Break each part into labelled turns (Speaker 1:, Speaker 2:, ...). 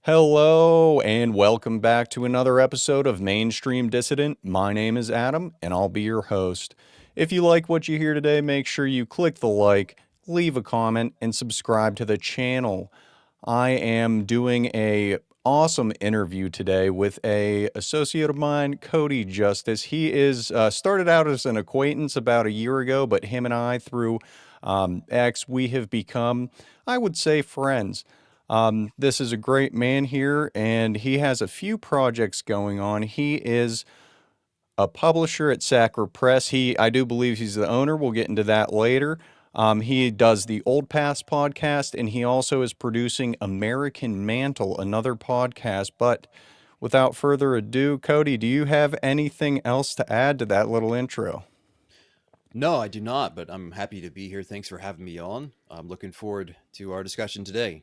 Speaker 1: Hello, and welcome back to another episode of Mainstream Dissident. My name is Adam, and I'll be your host. If you like what you hear today, make sure you click the like, leave a comment, and subscribe to the channel. I am doing a awesome interview today with a associate of mine, Cody Justice. He is started out as an acquaintance about a year ago, but him and I, through X, we have become, I would say, friends. This is a great man here, and he has a few projects going on. He is a publisher at Sacra Press. I do believe he's the owner. We'll get into that later. He does the Old Past podcast, and he also is producing American Mantle, another podcast. But without further ado, Cody, do you have anything else to add to that little intro?
Speaker 2: No, I do not, but I'm happy to be here. Thanks for having me on. I'm looking forward to our discussion today.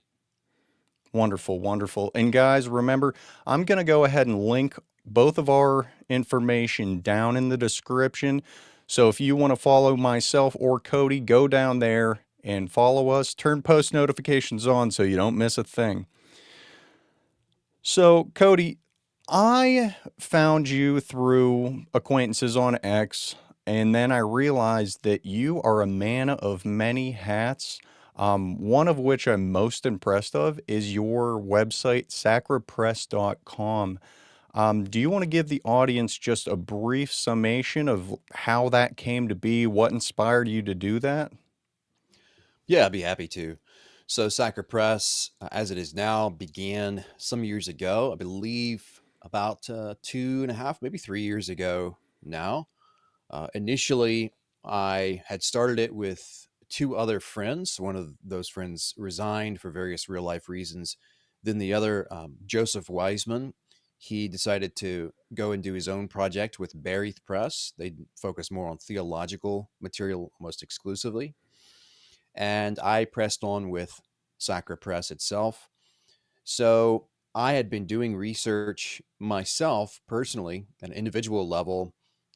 Speaker 1: Wonderful, wonderful. And guys, remember, I'm going to go ahead and link both of our information down in the description. So if you want to follow myself or Cody, go down there and follow us. Turn post notifications on so you don't miss a thing. So, Cody, I found you through acquaintances on X, and then I realized that you are a man of many hats. One of which I'm most impressed of is your website, sacrapress.com. Do you want to give the audience just a brief summation of how that came to be, what inspired you to do that?
Speaker 2: Yeah, I'd be happy to. So, Sacra Press, as it is now, began some years ago. I believe about 2.5, maybe 3 years ago now. Initially, I had started it with two other friends. One of those friends resigned for various real life reasons. Then the other, Joseph Wiseman, he decided to go and do his own project with Berith Press. They focus more on theological material almost exclusively. And I pressed on with Sacra Press itself. So I had been doing research myself personally at an individual level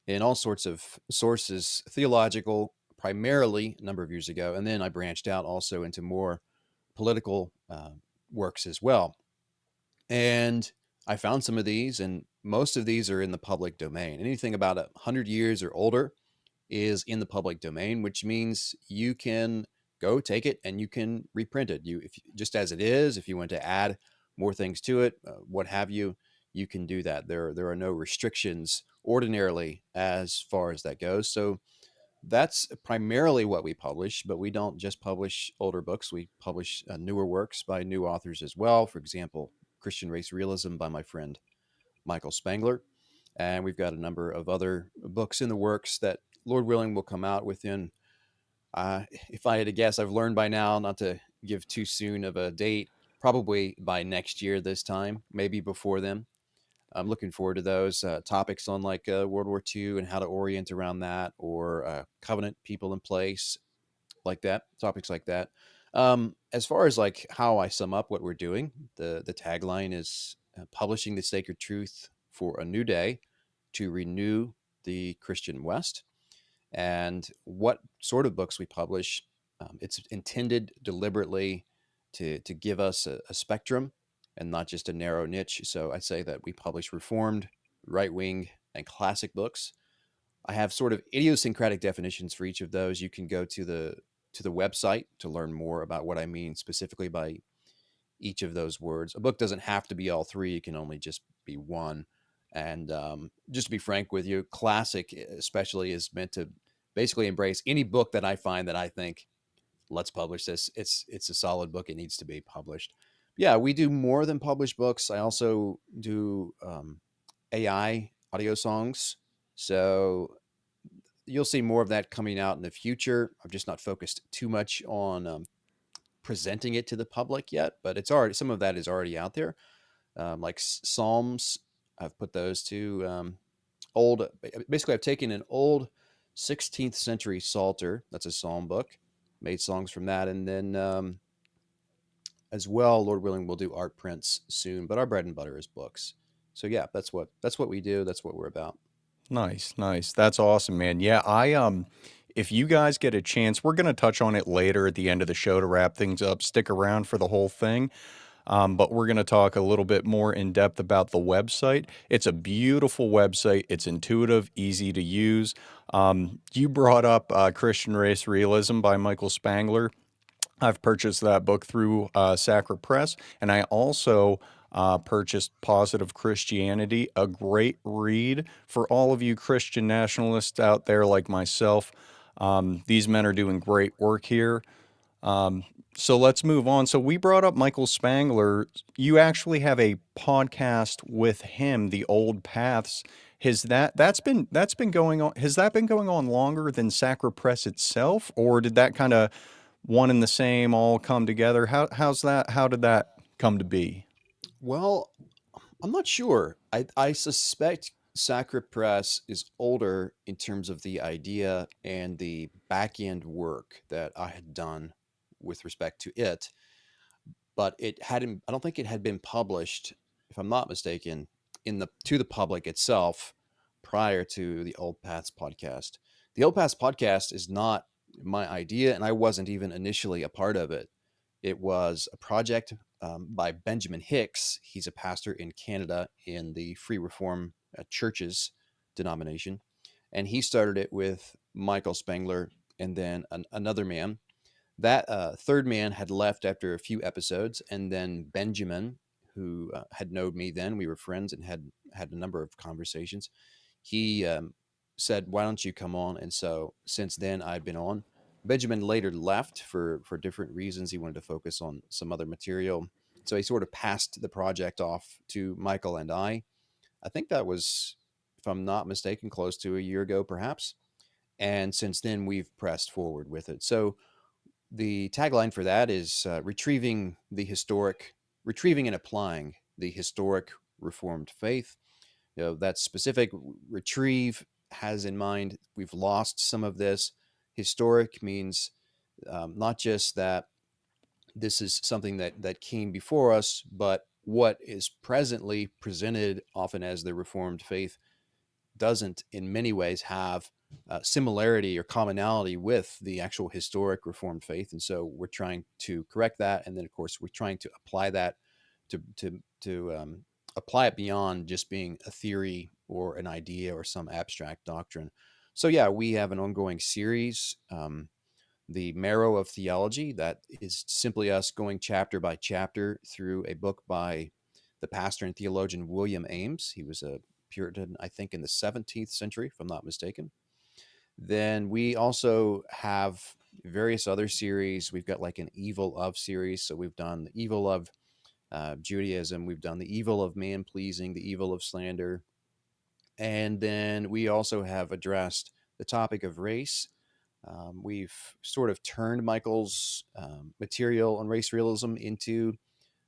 Speaker 2: in all sorts of sources, theological primarily a number of years ago. And then I branched out also into more political works as well. And I found some of these, and most of these are in the public domain. Anything about 100 years or older is in the public domain, which means you can go take it and you can reprint it. You, if just as it is, if you want to add more things to it, what have you, you can do that. There are no restrictions ordinarily as far as that goes. So that's primarily what we publish, but we don't just publish older books. We publish newer works by new authors as well. For example, Christian Race Realism by my friend Michael Spangler. And we've got a number of other books in the works that, Lord willing, will come out within, if I had to guess, I've learned by now not to give too soon of a date, probably by next year this time, maybe before then. I'm looking forward to those topics on like World War II and how to orient around that, or covenant people in place, like that, topics like that. As far as like how I sum up what we're doing, the tagline is publishing the sacred truth for a new day to renew the Christian West. And what sort of books we publish, it's intended deliberately to give us a spectrum and not just a narrow niche. So I say that we publish reformed, right wing, and classic books. I have sort of idiosyncratic definitions for each of those. You can go to the website to learn more about what I mean specifically by each of those words. A book doesn't have to be all three; it can only just be one. And just to be frank with you, classic especially is meant to basically embrace any book that I find that I think, let's publish this. It's a solid book. It needs to be published. Yeah, we do more than publish books. I also do AI audio songs. So you'll see more of that coming out in the future. I've just not focused too much on presenting it to the public yet, but it's already, some of that is already out there. Like Psalms, I've put those to old. Basically, I've taken an old 16th century Psalter. That's a psalm book. Made songs from that, and then as well, Lord willing, we'll do art prints soon. But our bread and butter is books. So yeah, that's what we do. That's what we're about.
Speaker 1: Nice, nice. That's awesome, man. Yeah, if you guys get a chance, we're going to touch on it later at the end of the show to wrap things up. Stick around for the whole thing. but we're going to talk a little bit more in depth about the website. It's a beautiful website. It's intuitive, easy to use. You brought up Christian Race Realism by Michael Spangler. I've purchased that book through Sacra Press, and I also purchased Positive Christianity, a great read for all of you Christian nationalists out there like myself. These men are doing great work here. So let's move on. So we brought up Michael Spangler. You actually have a podcast with him, The Old Paths. That's been going on? Has that been going on longer than Sacra Press itself, or did that kind of one and the same all come together? How's that? How did that come to be?
Speaker 2: Well, I'm not sure. I suspect Sacra Press is older in terms of the idea and the back end work that I had done with respect to it, but it hadn't. I don't think it had been published, if I'm not mistaken, in the to the public itself prior to the Old Paths podcast. The Old Paths podcast is not my idea, and I wasn't even initially a part of it. It was a project by Benjamin Hicks. He's a pastor in Canada in the Free Reform Churches denomination. And he started it with Michael Spangler and then another man. That third man had left after a few episodes. And then Benjamin, who had known me then, we were friends and had a number of conversations. He said, "Why don't you come on?" And so since then, I've been on. Benjamin later left for different reasons. He wanted to focus on some other material, so he sort of passed the project off to Michael and I. I think that was, if I'm not mistaken, close to a year ago, perhaps. And since then, we've pressed forward with it. So the tagline for that is retrieving and applying the historic Reformed faith. That specific retrieve has in mind we've lost some of this. Historic means not just that this is something that came before us, but what is presently presented often as the Reformed faith doesn't in many ways have similarity or commonality with the actual historic Reformed faith. And so we're trying to correct that. And then, of course, we're trying to apply that to apply it beyond just being a theory or an idea or some abstract doctrine. So, yeah, we have an ongoing series, The Marrow of Theology, that is simply us going chapter by chapter through a book by the pastor and theologian William Ames. He was a Puritan, I think, in the 17th century, if I'm not mistaken. Then we also have various other series. We've got like an Evil of series. So we've done the evil of Judaism, we've done the evil of man pleasing, the evil of slander. And then we also have addressed the topic of race. We've sort of turned Michael's material on race realism into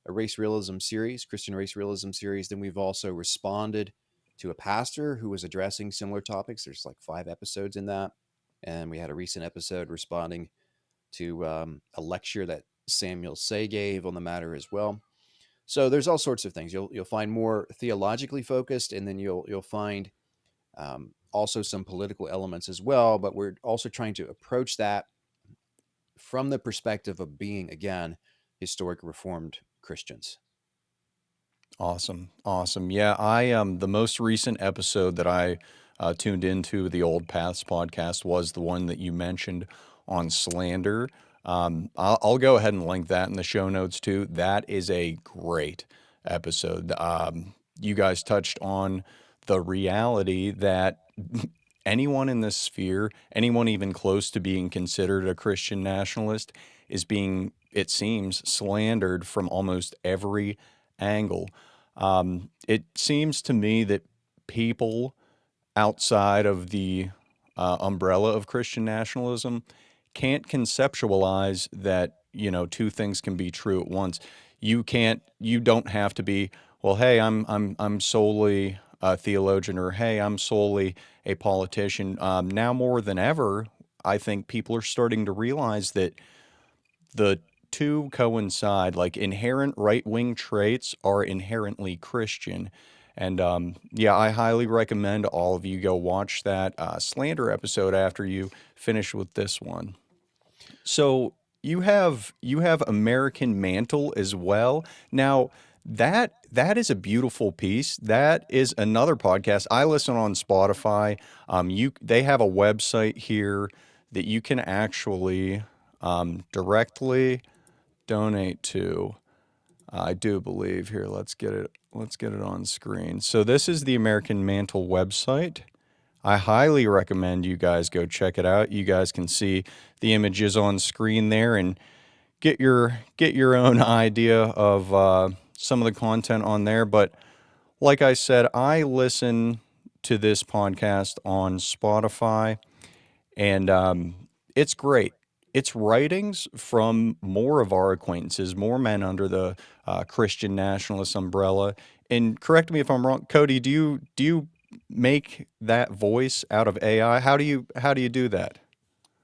Speaker 2: a race realism series, Christian race realism series. Then we've also responded to a pastor who was addressing similar topics. There's like 5 episodes in that. And we had a recent episode responding to a lecture that Samuel Say gave on the matter as well. So there's all sorts of things. You'll find more theologically focused, and then you'll find also some political elements as well. But we're also trying to approach that from the perspective of being, again, historic Reformed Christians.
Speaker 1: Awesome. Awesome. Yeah, I the most recent episode that I tuned into the Old Paths podcast was the one that you mentioned on slander. I'll go ahead and link that in the show notes too. That is a great episode. You guys touched on the reality that anyone in this sphere, anyone even close to being considered a Christian nationalist, is being, it seems, slandered from almost every angle. It seems to me that people outside of the umbrella of Christian nationalism can't conceptualize that, two things can be true at once. You don't have to be, well, hey, I'm solely a theologian, or hey, I'm solely a politician. Now more than ever, I think people are starting to realize that the two coincide. Like, inherent right wing traits are inherently Christian. And yeah, I highly recommend all of you go watch that slander episode after you finish with this one. So you have American Mantle as well. Now that is a beautiful piece. That is another podcast. I listen on Spotify. You they have a website here that you can actually directly donate to. I do believe here. Let's get it. Let's get it on screen. So this is the American Mantle website. I highly recommend you guys go check it out. You guys can see the images on screen there and get your own idea of some of the content on there. But like I said, I listen to this podcast on Spotify, and it's great. It's writings from more of our acquaintances, more men under the Christian nationalist umbrella. And correct me if I'm wrong, Cody. Do you make that voice out of AI? How do you do that?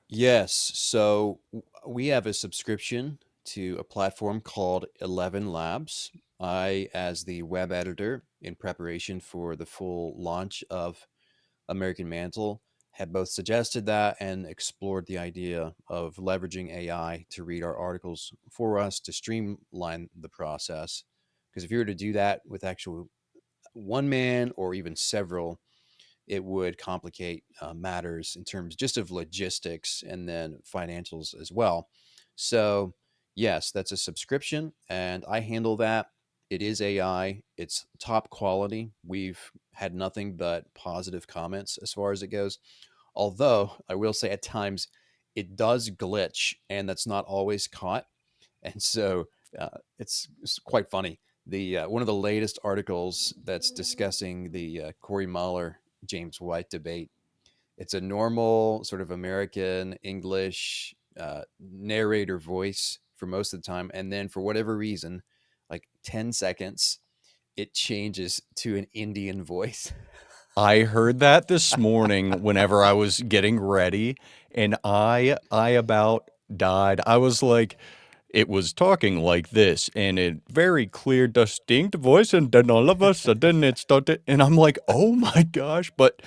Speaker 2: Yes. So we have a subscription to a platform called 11 Labs. I, as the web editor in preparation for the full launch of American Mantle, had both suggested that and explored the idea of leveraging AI to read our articles for us to streamline the process. Because if you were to do that with actual one man or even several, it would complicate matters in terms just of logistics and then financials as well. So, yes, that's a subscription, and I handle that. It is AI, it's top quality. We've had nothing but positive comments as far as it goes. Although, I will say at times it does glitch, and that's not always caught. And so it's quite funny. The one of the latest articles that's discussing the Corey Mueller James White debate. It's a normal sort of American English narrator voice for most of the time, and then for whatever reason, like 10 seconds, it changes to an Indian voice.
Speaker 1: I heard that this morning whenever I was getting ready, and I about died. I was like, it was talking like this in a very clear, distinct voice, and then all of a sudden it started, and I'm like, oh my gosh! But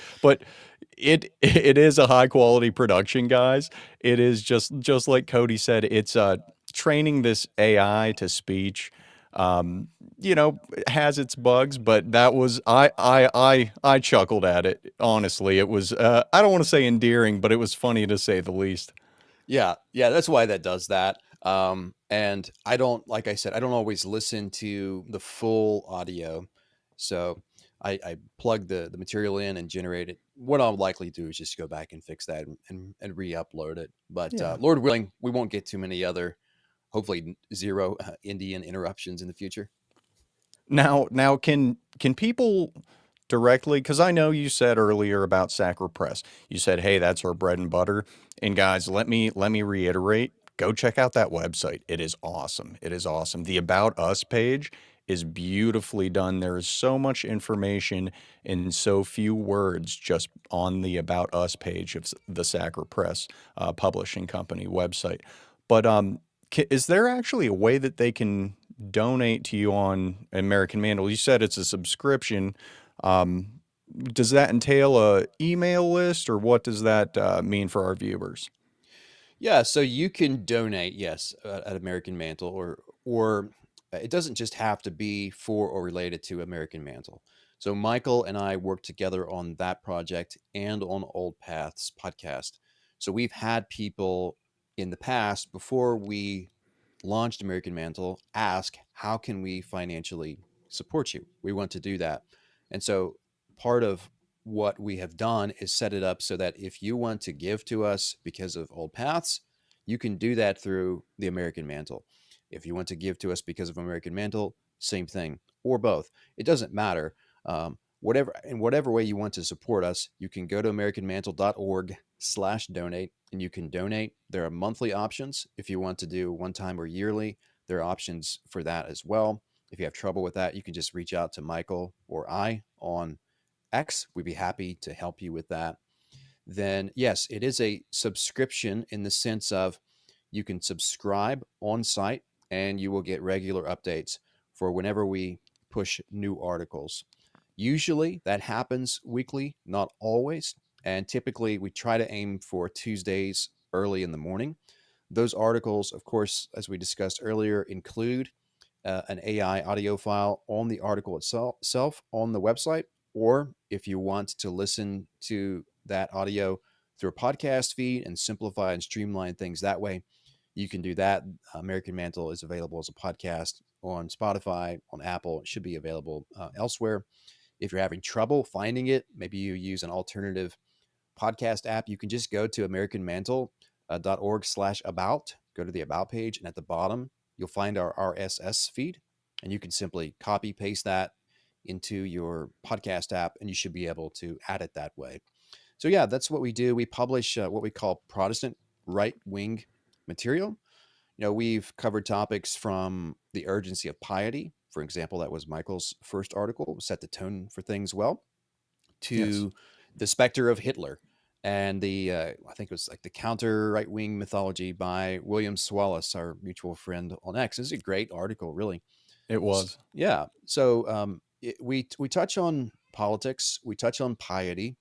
Speaker 1: it is a high quality production, guys. It is just like Cody said. It's training this AI to speech. Um, has its bugs, but that was I chuckled at it. Honestly, it was I don't want to say endearing, but it was funny to say the least.
Speaker 2: Yeah, yeah, that's why that does that. And I don't, like I said, I don't always listen to the full audio. So I plug the material in and generate it. What I'll likely do is just go back and fix that and re-upload it. But
Speaker 1: Yeah.
Speaker 2: Lord willing, we won't get too many other, hopefully zero Indian interruptions in the future.
Speaker 1: Now, can people directly? Because I know you said earlier about Sacra Press. You said, "Hey, that's our bread and butter." And guys, let me reiterate. Go check out that website. It is awesome. It is awesome. The About Us page is beautifully done. There is so much information in so few words just on the About Us page of the Sacra Press publishing company website. But is there actually a way that they can donate to you on American Mandel? You said it's a subscription. Um, does that entail a email list, or what does that mean for our viewers?
Speaker 2: Yeah, so you can donate, yes, at American Mantle, or it doesn't just have to be for or related to American Mantle. So Michael and I worked together on that project and on Old Paths podcast. So we've had people in the past before we launched American Mantle ask, how can we financially support you? We want to do that. And so part of what we have done is set it up so that if you want to give to us because of Old Paths, you can do that through the American Mantle. If you want to give to us because of American Mantle, same thing, or both. It doesn't matter. Whatever in whatever way you want to support us, you can go to americanmantle.org/donate and you can donate. There are monthly options if you want to do one time or yearly. There are options for that as well. If you have trouble with that, you can just reach out to Michael or I on X. We'd be happy to help you with that. Then, yes, it is a subscription in the sense of you can subscribe on site and you will get regular updates for whenever we push new articles. Usually that happens weekly, not always. And typically we try to aim for Tuesdays early in the morning. Those articles, of course, as we discussed earlier, include an AI audio file on the article itself on the website, or if you want to listen to that audio through a podcast feed and simplify and streamline things that way, you can do that. American Mantle is available as a podcast on Spotify, on Apple. It should be available elsewhere. If you're having trouble finding it, maybe you use an alternative podcast app, you can just go to americanmantle.org/about, go to the about page, and at the bottom, you'll find our RSS feed, and you can simply copy paste that into your podcast app, and you should be able to add it that way. So, yeah, that's what we do. We publish what we call Protestant right wing material. We've covered topics from the urgency of piety. For example, that was Michael's first article, set the tone for things well,
Speaker 1: Yes.
Speaker 2: to the specter of Hitler and the I think it was like the counter right wing mythology by William Swallace, our mutual friend on X. This is a great article, really.
Speaker 1: It was.
Speaker 2: Yeah. So we touch on politics, we touch on piety.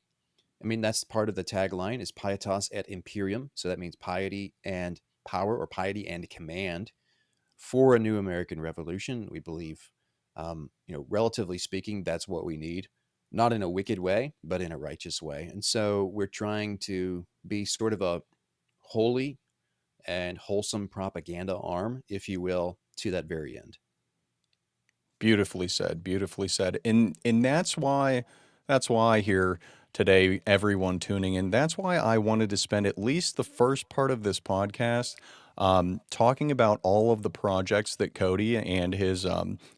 Speaker 2: I mean, that's part of the tagline is pietas et imperium. So that means piety and power, or piety and command, for a new American Revolution. We believe, relatively speaking, that's what we need, not in a wicked way, but in a righteous way. And so we're trying to be sort of a holy and wholesome propaganda arm, if you will, to that very end.
Speaker 1: Beautifully said. Beautifully said. And that's why here today, everyone tuning in, that's why I wanted to spend at least the first part of this podcast talking about all of the projects that Cody and his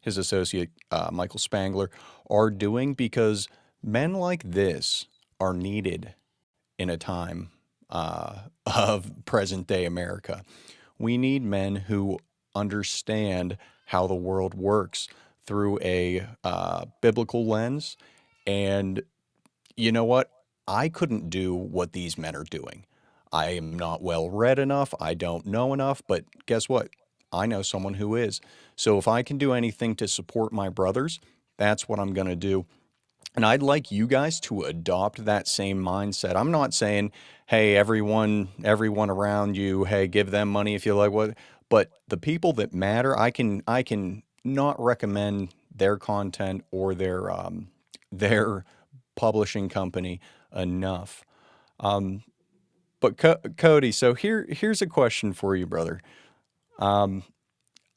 Speaker 1: associate Michael Spangler are doing, because men like this are needed in a time of present day America. We need men who understand how the world works through a biblical lens. And you know what? I couldn't do what these men are doing. I am not well read enough. I don't know enough. But guess what? I know someone who is. So if I can do anything to support my brothers, that's what I'm going to do. And I'd like you guys to adopt that same mindset. I'm not saying, hey, everyone around you, hey, give them money if you like what, but the people that matter, I can not recommend their content or their publishing company enough. Um, but Cody, so here's a question for you, brother. Um,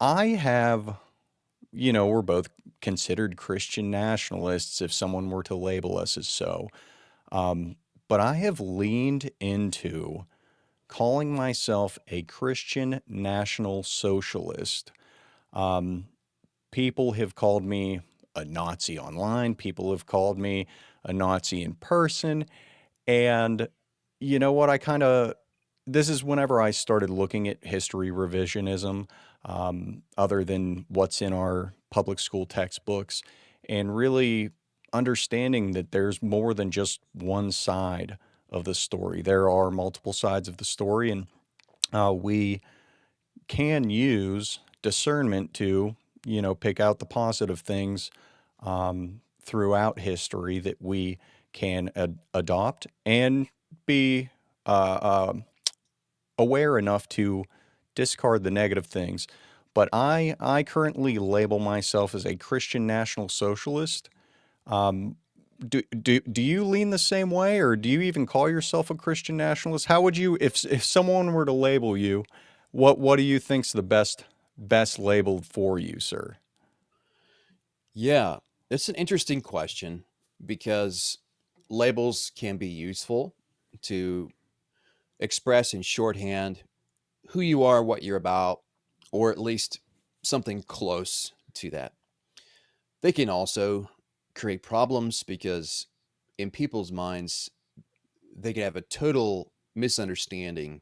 Speaker 1: I have, we're both considered Christian nationalists if someone were to label us as so. Um, but I have leaned into calling myself a Christian National Socialist. Um, People have called me a Nazi online, people have called me a Nazi in person. And you know what? This is whenever I started looking at history revisionism, other than what's in our public school textbooks, and really understanding that there's more than just one side of the story. There are multiple sides of the story, and we can use discernment to, pick out the positive things throughout history that we can adopt and be aware enough to discard the negative things. But I currently label myself as a Christian National Socialist. Um, do you lean the same way, or do you even call yourself a Christian nationalist? How would you, if someone were to label you, what do you think's the best label for you, sir?
Speaker 2: Yeah, it's an interesting question because labels can be useful to express in shorthand who you are, what you're about, or at least something close to that. They can also create problems because in people's minds, they can have a total misunderstanding,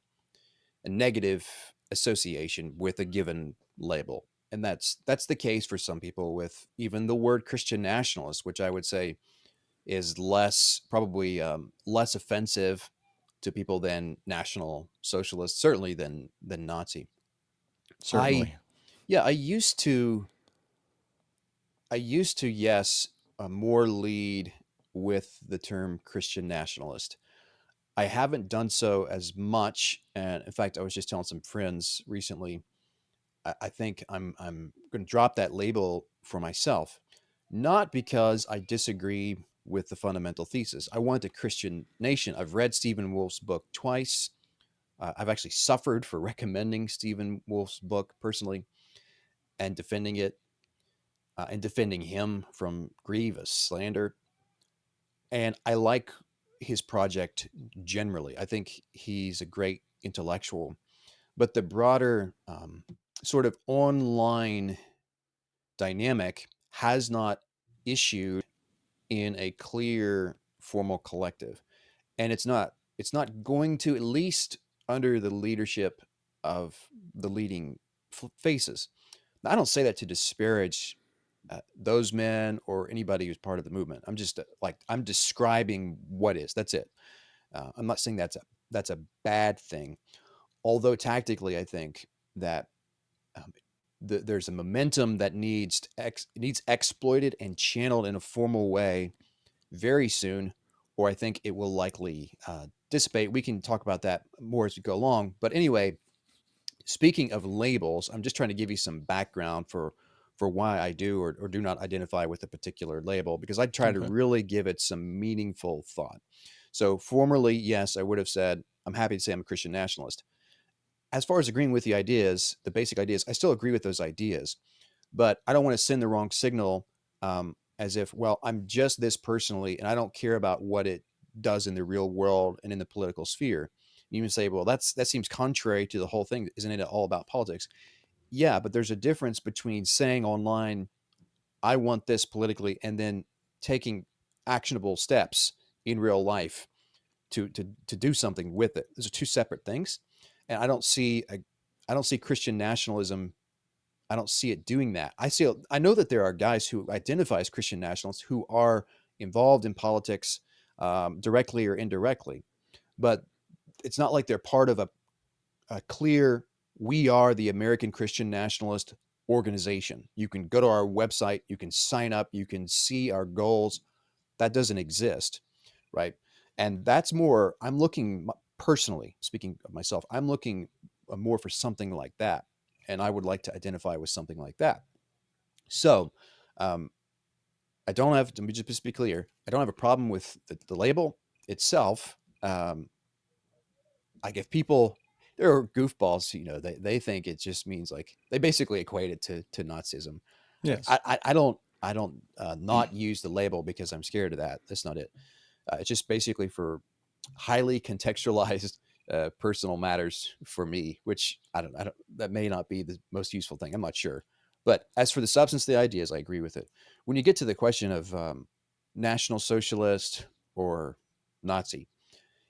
Speaker 2: a negative association with a given label. And that's the case for some people with even the word Christian nationalist, which I would say is less probably less offensive to people than National Socialist, certainly than Nazi. I
Speaker 1: Certainly.
Speaker 2: yeah, I used to yes more lead with the term Christian nationalist. I haven't done so as much. And in fact, I was just telling some friends recently, I think I'm going to drop that label for myself, not because I disagree with the fundamental thesis. I want a Christian nation. I've read Stephen Wolfe's book twice. I've actually suffered for recommending Stephen Wolfe's book personally and defending it and defending him from grievous slander. And I like his project generally. I think he's a great intellectual, but the broader sort of online dynamic has not issued in a clear formal collective, and it's not going to, at least under the leadership of the leading faces. Now, I don't say that to disparage those men or anybody who's part of the movement. I'm just I'm describing what is. That's it. I'm not saying that's a bad thing. Although tactically, I think that um, there's a momentum that needs exploited and channeled in a formal way very soon, or I think it will likely dissipate. We can talk about that more as we go along. But anyway, speaking of labels, I'm just trying to give you some background for why I do or do not identify with a particular label, because I try to
Speaker 1: Okay.
Speaker 2: really give it some meaningful thought. So formerly, yes, I would have said I'm happy to say I'm a Christian nationalist. As far as agreeing with the ideas, the basic ideas, I still agree with those ideas, but I don't want to send the wrong signal, as if, well, I'm just this personally, and I don't care about what it does in the real world and in the political sphere. You can say, well, that seems contrary to the whole thing. Isn't it all about politics? Yeah, but there's a difference between saying online, I want this politically, and then taking actionable steps in real life to do something with it. Those are two separate things, and I don't see Christian nationalism. I don't see it doing that. I know that there are guys who identify as Christian nationalists who are involved in politics, directly or indirectly, but it's not like they're part of a clear, we are the American Christian Nationalist organization. You can go to our website, you can sign up, you can see our goals. That doesn't exist, right? And that's more, I'm looking, personally speaking of myself, I'm looking more for something like that. And I would like to identify with something like that. So, um, I don't have, let me just be clear, I don't have a problem with the label itself. Um, like if people, there are goofballs, they think it just means, like, they basically equate it to Nazism. Like
Speaker 1: Yes.
Speaker 2: I don't not use the label because I'm scared of that. That's not it. It's just basically for highly contextualized personal matters for me, which I don't, that may not be the most useful thing. I'm not sure. But as for the substance of the ideas, I agree with it. When you get to the question of National Socialist or Nazi,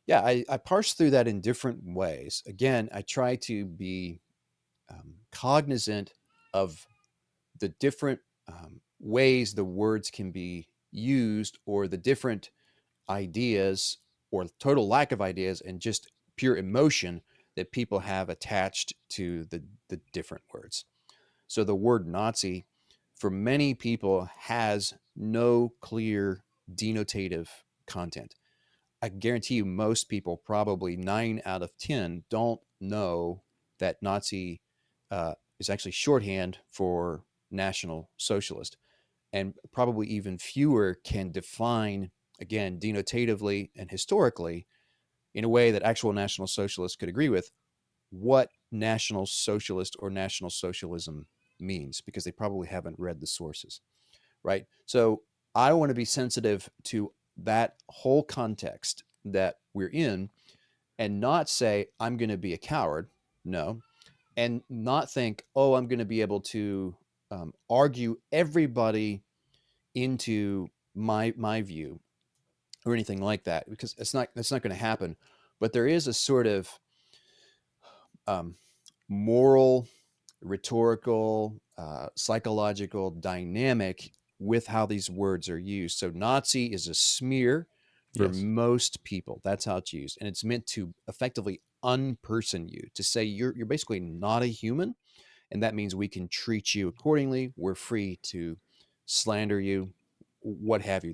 Speaker 2: yeah, I parse through that in different ways. Again, I try to be cognizant of the different ways the words can be used, or the different ideas or total lack of ideas and just pure emotion that people have attached to the different words. So the word Nazi for many people has no clear denotative content. I guarantee you most people, probably 9 out of 10, don't know that Nazi is actually shorthand for National Socialist, and probably even fewer can define, again, denotatively and historically, in a way that actual National Socialists could agree with, what National Socialist or National Socialism means, because they probably haven't read the sources, right? So I want to be sensitive to that whole context that we're in, and not say, I'm going to be a coward. No. And not think, oh, I'm going to be able to argue everybody into my view or anything like that, because that's not going to happen. But there is a sort of um, moral, rhetorical, psychological dynamic with how these words are used. So Nazi is a smear for
Speaker 1: Yes.
Speaker 2: most people. That's how it's used, and it's meant to effectively unperson you, to say you're basically not a human, and that means we can treat you accordingly. We're free to slander you, what have you.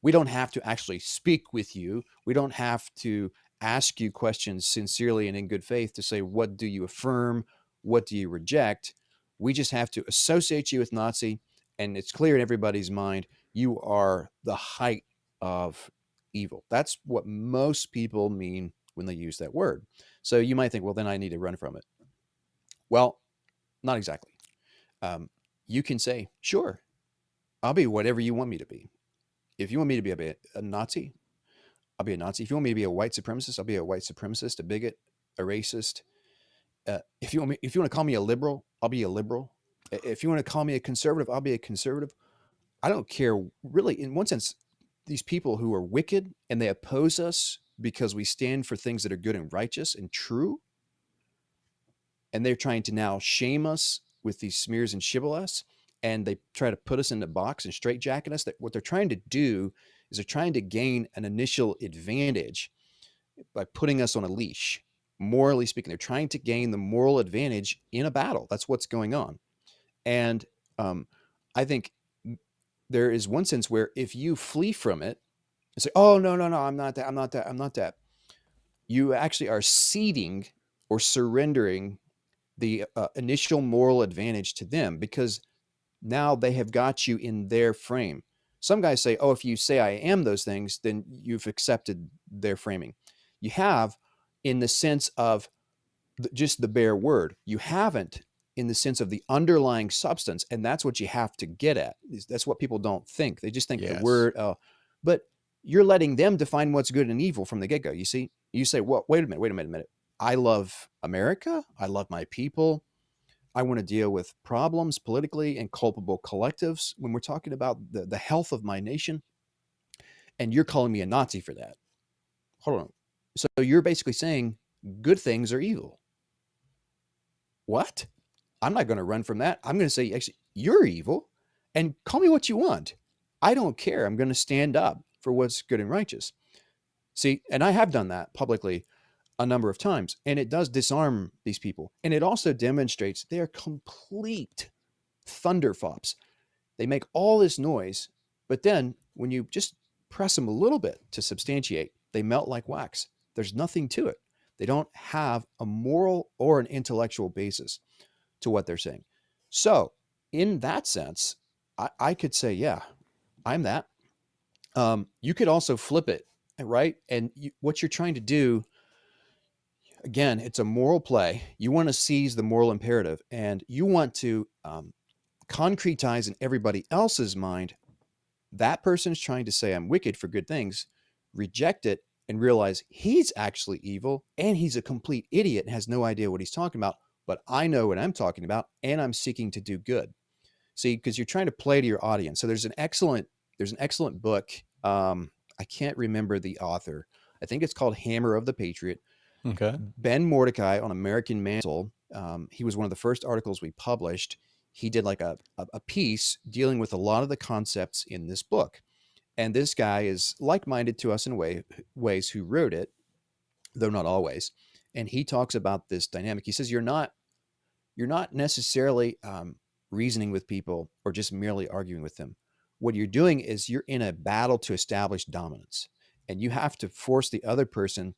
Speaker 2: We don't have to actually speak with you. We don't have to ask you questions sincerely and in good faith to say, what do you affirm? What do you reject? We just have to associate you with Nazi, and it's clear in everybody's mind you are the height of evil. That's what most people mean when they use that word. So you might think, well, then I need to run from it. Well, not exactly. Um, you can say, sure, I'll be whatever you want me to be. If you want me to be a Nazi, I'll be a Nazi. If you want me to be a white supremacist, I'll be a white supremacist, a bigot, a racist. If you want to call me a liberal, I'll be a liberal. If you want to call me a conservative, I'll be a conservative. I don't care. Really, in one sense, these people who are wicked and they oppose us because we stand for things that are good and righteous and true, and they're trying to now shame us with these smears and shibboleths, and they try to put us in the box and straitjacket us. That what they're trying to do is they're trying to gain an initial advantage by putting us on a leash. Morally speaking, they're trying to gain the moral advantage in a battle. That's what's going on. And I think there is one sense where if you flee from it and say, oh, no, no, no, I'm not that, I'm not that, I'm not that, you actually are ceding or surrendering the initial moral advantage to them because now they have got you in their frame. Some guys say, oh, if you say I am those things, then you've accepted their framing. You have in the sense of just the bare word. You haven't in the sense of the underlying substance. And that's what you have to get at. That's what people don't think. They just think the
Speaker 1: Yes.
Speaker 2: word, but you're letting them define what's good and evil from the get go. You see, you say, well, wait a minute, wait a minute, a minute. I love America. I love my people. I want to deal with problems politically and culpable collectives when we're talking about the health of my nation. And you're calling me a Nazi for that. Hold on. So you're basically saying good things are evil. What? I'm not going to run from that. I'm going to say, actually, you're evil and call me what you want. I don't care. I'm going to stand up for what's good and righteous. See, and I have done that publicly a number of times, and it does disarm these people. And it also demonstrates they're complete thunderfops. They make all this noise, but then when you just press them a little bit to substantiate, they melt like wax. There's nothing to it. They don't have a moral or an intellectual basis to what they're saying. So, in that sense, I could say, yeah, I'm that. You could also flip it, right? And what you're trying to do, again, it's a moral play. You want to seize the moral imperative and you want to concretize in everybody else's mind that person is trying to say I'm wicked for good things, reject it and realize he's actually evil and he's a complete idiot and has no idea what he's talking about. But I know what I'm talking about and I'm seeking to do good. See, because you're trying to play to your audience. So there's an excellent book. I can't remember the author. I think it's called Hammer of the Patriot.
Speaker 1: Okay.
Speaker 2: Ben Mordecai on American Mantle. He was one of the first articles we published. He did like a piece dealing with a lot of the concepts in this book. And this guy is like-minded to us in ways who wrote it, though not always. And he talks about this dynamic. He says you're not necessarily reasoning with people or just merely arguing with them. What you're doing is you're in a battle to establish dominance, and you have to force the other person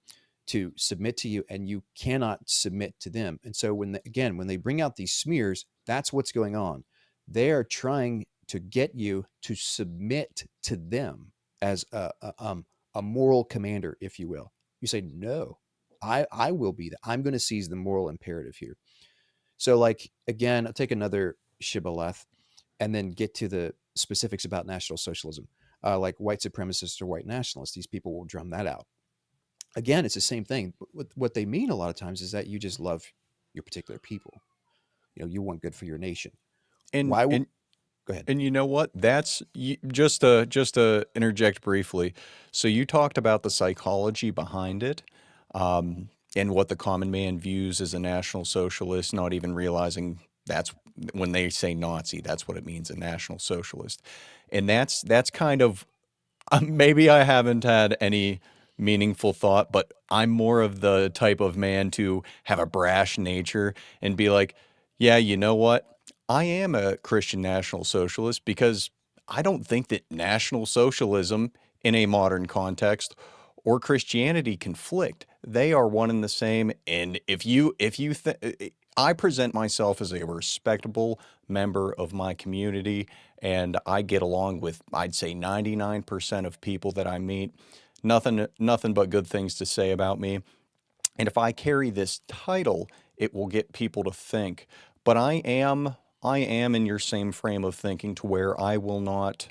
Speaker 2: to submit to you, and you cannot submit to them. And so when they bring out these smears, that's what's going on. They are trying to get you to submit to them as a moral commander, if you will. You say no. I will be that. I'm going to seize the moral imperative here. So, like, again, I'll take another shibboleth and then get to the specifics about National Socialism. Like white supremacists or white nationalists, these people will drum that out. Again, it's the same thing. What they mean a lot of times is that you just love your particular people. You want good for your nation.
Speaker 1: And
Speaker 2: Why?
Speaker 1: and
Speaker 2: Go ahead.
Speaker 1: And you know what? Just to interject briefly. So you talked about the psychology behind it, and what the common man views as a national socialist, not even realizing that's when they say Nazi, that's what it means, a national socialist. And that's kind of maybe I haven't had any meaningful thought, but I'm more of the type of man to have a brash nature and be like, yeah, you know what? I am a Christian National Socialist because I don't think that National Socialism in a modern context or Christianity conflict. they are one and the same. And I present myself as a respectable member of my community, and I get along with, I'd say, 99% of people that I meet. Nothing but good things to say about me. And if I carry this title, it will get people to think. But I am in your same frame of thinking to where I will not.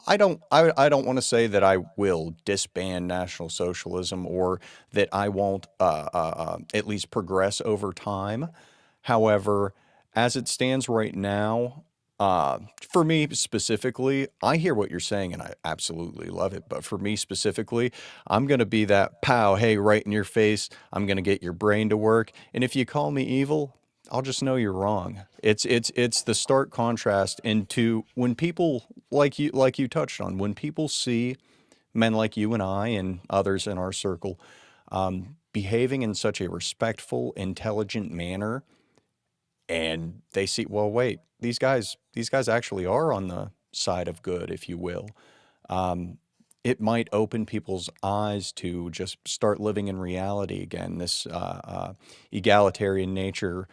Speaker 1: I don't want to say that I will disband National Socialism or that I won't at least progress over time. However, as it stands right now, for me specifically, I hear what you're saying and I absolutely love it. But for me specifically, I'm going to be that pow, hey, right in your face. I'm going to get your brain to work. And if you call me evil, I'll just know you're wrong. It's the stark contrast into when people like you touched on, when people see men like you and I and others in our circle behaving in such a respectful, intelligent manner, and they see, well, wait, these guys actually are on the side of good, if you will. Um, it might open people's eyes to just start living in reality again. This egalitarian nature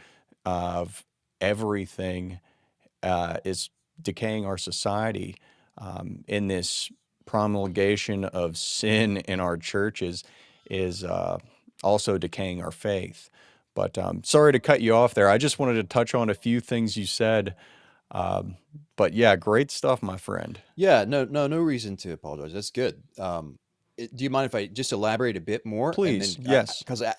Speaker 1: of everything is decaying our society. In this promulgation of sin in our churches is also decaying our faith. But sorry to cut you off there. I just wanted to touch on a few things you said. Um, but yeah, great stuff, my friend.
Speaker 2: Yeah, no reason to apologize. That's good. Do you mind if I just elaborate a bit more, and
Speaker 1: Please,
Speaker 2: then
Speaker 1: yes.
Speaker 2: because I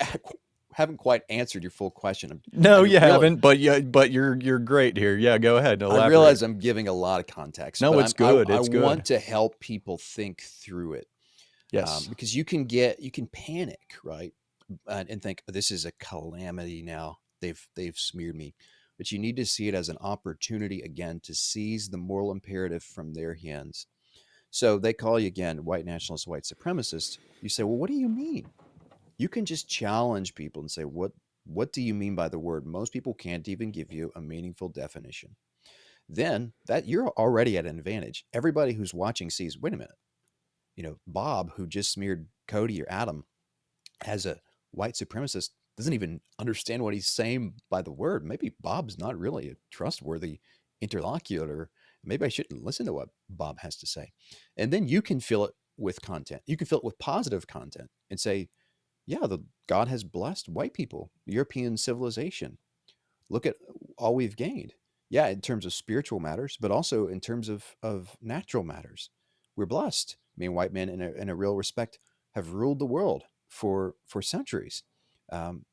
Speaker 2: haven't quite answered your full question,
Speaker 1: No,
Speaker 2: and
Speaker 1: you
Speaker 2: really,
Speaker 1: haven't, but yeah, but you're great here. Yeah, go ahead and
Speaker 2: I
Speaker 1: elaborate.
Speaker 2: realize I'm giving a lot of context,
Speaker 1: No,
Speaker 2: but
Speaker 1: it's good.
Speaker 2: I
Speaker 1: It's good.
Speaker 2: want to help people think through it,
Speaker 1: Yes.
Speaker 2: because you can panic, right, and think, "Oh, this is a calamity now. They've smeared me," but you need to see it as an opportunity again to seize the moral imperative from their hands. So they call you again white nationalist, white supremacist. You say, well, what do you mean? You can just challenge people and say, what do you mean by the word? Most people can't even give you a meaningful definition. Then that you're already at an advantage. Everybody who's watching sees, wait a minute, Bob, who just smeared Cody or Adam as a white supremacist, doesn't even understand what he's saying by the word. Maybe Bob's not really a trustworthy interlocutor. Maybe I shouldn't listen to what Bob has to say. And then you can fill it with content. You can fill it with positive content and say, yeah, God has blessed white people, European civilization. Look at all we've gained. Yeah, in terms of spiritual matters, but also in terms of natural matters. We're blessed. I mean, white men, in a real respect, have ruled the world for centuries.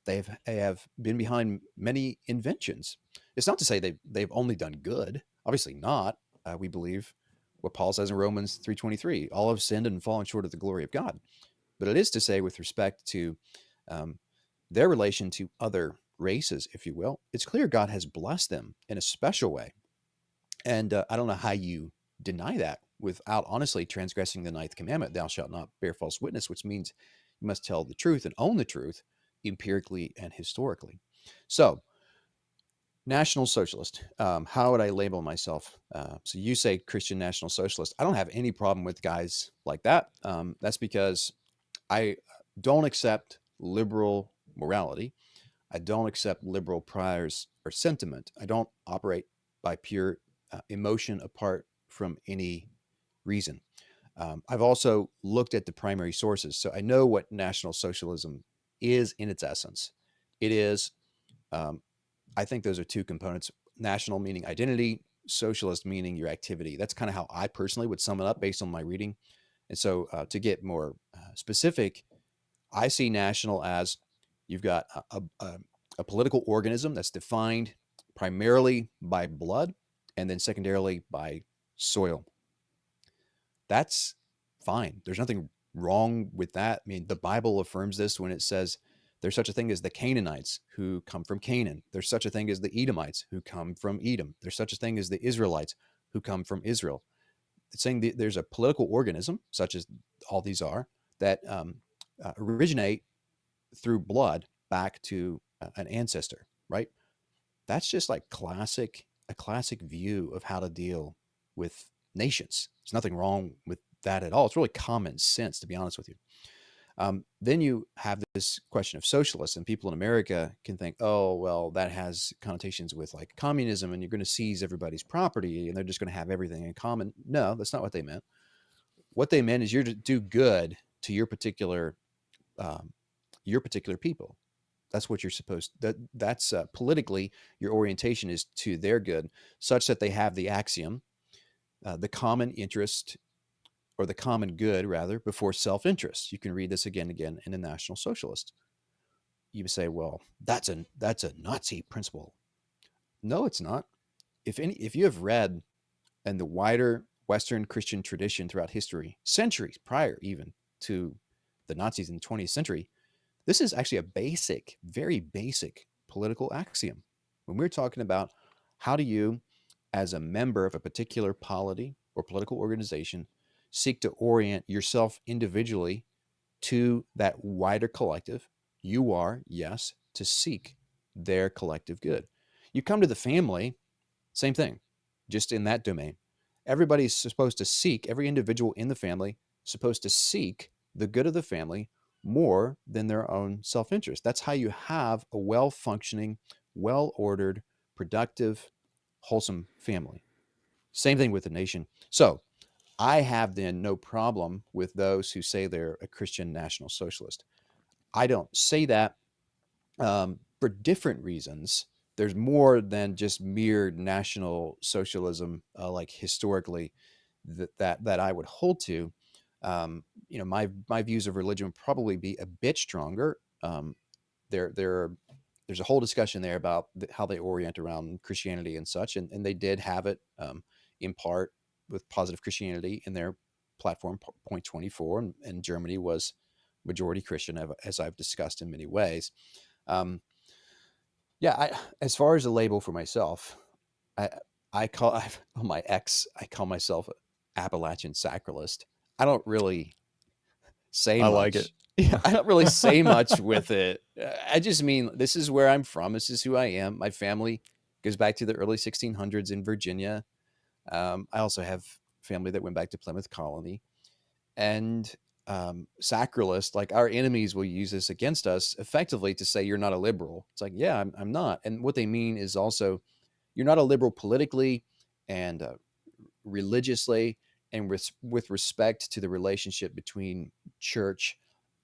Speaker 2: They have been behind many inventions. It's not to say they've only done good. Obviously not. We believe what Paul says in Romans 3:23: all have sinned and fallen short of the glory of God. But it is to say, with respect to um, their relation to other races, if you will, it's clear God has blessed them in a special way. And I don't know how you deny that without honestly transgressing the ninth commandment: thou shalt not bear false witness, which means you must tell the truth and own the truth empirically and historically. So, National Socialist, how would I label myself? So, you say Christian National Socialist. I don't have any problem with guys like that. That's because I don't accept liberal morality. I don't accept liberal priors or sentiment. I don't operate by pure emotion apart from any reason. I've also looked at the primary sources, so I know what National Socialism is in its essence. It is, um, I think those are two components: national meaning identity, socialist meaning your activity. That's kind of how I personally would sum it up based on my reading. And so, to get more specific, I see national as you've got a political organism that's defined primarily by blood and then secondarily by soil. That's fine. There's nothing wrong with that. I mean, the Bible affirms this when it says there's such a thing as the Canaanites who come from Canaan. There's such a thing as the Edomites who come from Edom. There's such a thing as the Israelites who come from Israel. It's saying that there's a political organism, such as all these are, that originate through blood back to an ancestor, right? That's just like a classic view of how to deal with nations. There's nothing wrong with that at all. It's really common sense, to be honest with you. Then you have this question of socialists, and people in America can think, oh, well, that has connotations with like communism, and you're going to seize everybody's property, and they're just going to have everything in common. No, that's not what they meant. What they meant is you're to do good to um, your particular people. That's what you're supposed that's politically your orientation is to their good, such that they have the axiom, the common interest or the common good rather before self-interest. You can read this again and again in the National Socialist. You would say, well, that's a Nazi principle. No, it's not. If you have read in the wider Western Christian tradition throughout history, centuries prior even to the Nazis in the 20th century, this is actually a basic, very basic political axiom. When we're talking about how do you, as a member of a particular polity or political organization, seek to orient yourself individually to that wider collective, you are, yes, to seek their collective good. You come to the family, same thing, just in that domain. Everybody's supposed to seek, every individual in the family, supposed to seek the good of the family more than their own self interest. That's how you have a well functioning, well ordered, productive, wholesome family. Same thing with the nation. So I have then no problem with those who say they're a Christian National Socialist. I don't say that for different reasons. There's more than just mere National Socialism, like historically, that I would hold to. My views of religion would probably be a bit stronger. There there are, there's a whole discussion there about how they orient around Christianity and such, and they did have it in part with positive Christianity in their platform point 24, and Germany was majority Christian, as I've discussed in many ways. Um, yeah, as far as a label for myself, I I call on my ex, I call myself Appalachian Sacralist. I don't really say
Speaker 1: I like it.
Speaker 2: much. Yeah, I don't really say much with it. I just mean this is where I'm from. This is who I am. My family goes back to the early 1600s in Virginia. I also have family that went back to Plymouth Colony, and sacralist, like our enemies will use this against us effectively to say you're not a liberal. It's like, yeah, I'm not. And what they mean is also you're not a liberal politically and religiously, and with respect to the relationship between church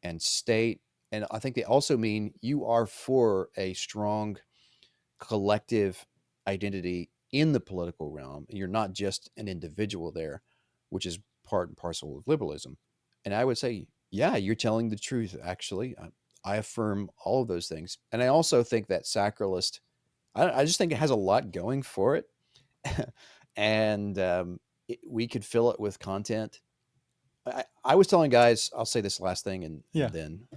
Speaker 2: and state. And I think they also mean you are for a strong collective identity in the political realm. You're not just an individual there, which is part and parcel of liberalism. And I would say, yeah, you're telling the truth, actually. I affirm all of those things. And I also think that sacralist, I just think it has a lot going for it. And we could fill it with content. I was telling guys, I'll say this last thing and
Speaker 1: Yeah.
Speaker 2: then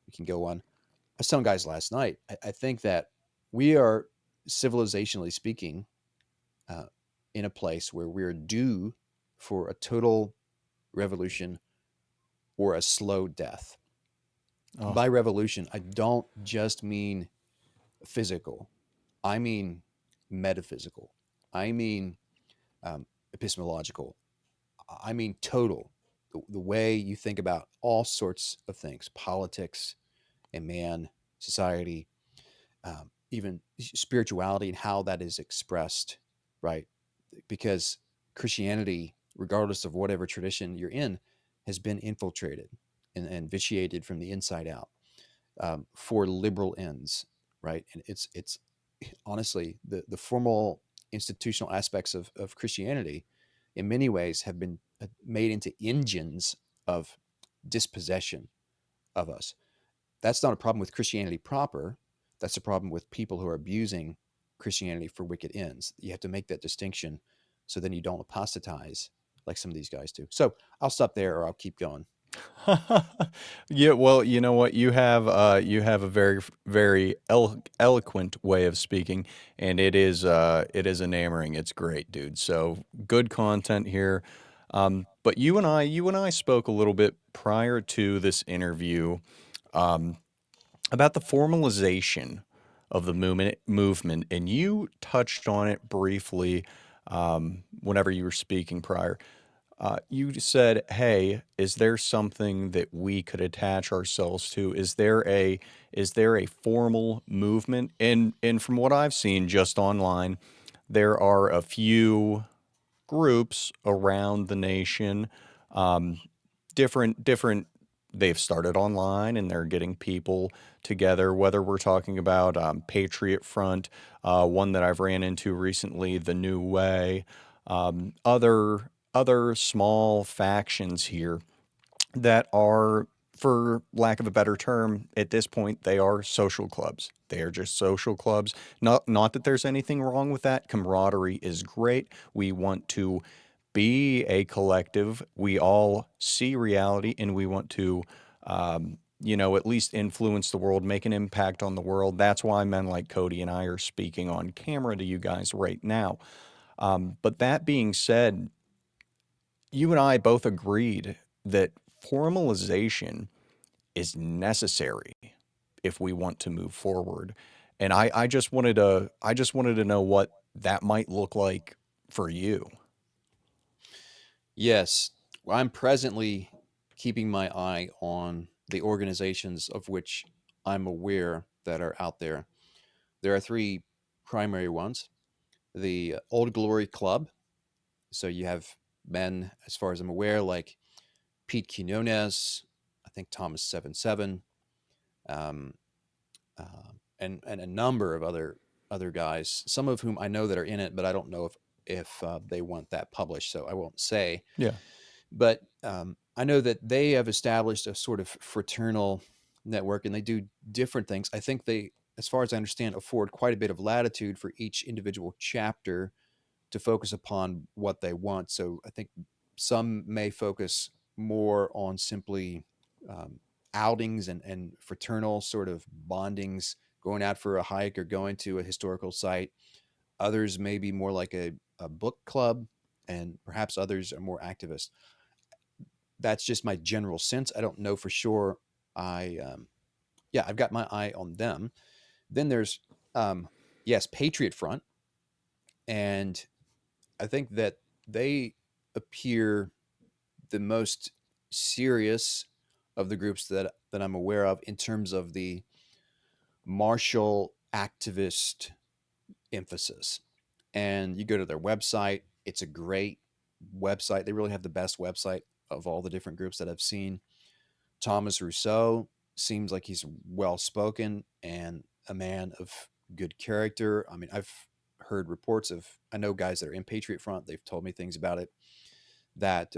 Speaker 2: we can go on. I was telling guys last night, I think that we are, civilizationally speaking, uh, in a place where we're due for a total revolution or a slow death.
Speaker 1: Oh,
Speaker 2: By revolution, I don't just mean physical, I mean metaphysical, I mean epistemological, I mean total. The way you think about all sorts of things, politics and man, society, even spirituality and how that is expressed, right? Because Christianity, regardless of whatever tradition you're in, has been infiltrated and vitiated from the inside out for liberal ends, right? And it's honestly the formal institutional aspects of Christianity, in many ways, have been made into engines of dispossession of us. That's not a problem with Christianity proper. That's a problem with people who are abusing Christianity for wicked ends. You have to make that distinction so then you don't apostatize like some of these guys do. So I'll stop there or I'll keep going.
Speaker 1: yeah. Well, you know what? You have a very eloquent way of speaking, and it is enamoring. It's great, dude. So good content here. But you and I spoke a little bit prior to this interview about the formalization of the movement, and you touched on it briefly whenever you were speaking prior. You said, "Hey, is there something that we could attach ourselves to? Is there a formal movement?" And from what I've seen just online, there are a few groups around the nation, um, different. They've started online and they're getting people together. Whether we're talking about Patriot Front, one that I've ran into recently, the New Way, other small factions here that are, for lack of a better term, at this point, they are social clubs. They are just social clubs. Not that there's anything wrong with that. Camaraderie is great. We want to be a collective. We all see reality and we want to, at least influence the world, make an impact on the world. That's why men like Cody and I are speaking on camera to you guys right now. But that being said, you and I both agreed that formalization is necessary if we want to move forward. And I just wanted to know what that might look like for you.
Speaker 2: Yes, I'm presently keeping my eye on the organizations of which I'm aware that are out there. There are three primary ones: the Old Glory Club. So you have men, as far as I'm aware, like Pete Quinones, I think Thomas 77, um, and a number of other guys. Some of whom I know that are in it, but I don't know if they want that published, so I won't say.
Speaker 1: Yeah.
Speaker 2: But I know that they have established a sort of fraternal network, and they do different things. I think they, as far as I understand, afford quite a bit of latitude for each individual chapter to focus upon what they want. So I think some may focus more on simply um, outings and fraternal sort of bondings, going out for a hike or going to a historical site. Others may be more like a book club, and perhaps others are more activist. That's just my general sense. I don't know for sure. Yeah, I've got my eye on them. Then there's um, yes, Patriot Front, and I think that they appear the most serious of the groups that I'm aware of in terms of the martial activist emphasis. And you go to their website, it's a great website. They really have the best website of all the different groups that I've seen. Thomas Rousseau seems like he's well spoken and a man of good character. I mean, I've heard reports of, I know guys that are in Patriot Front, they've told me things about it, that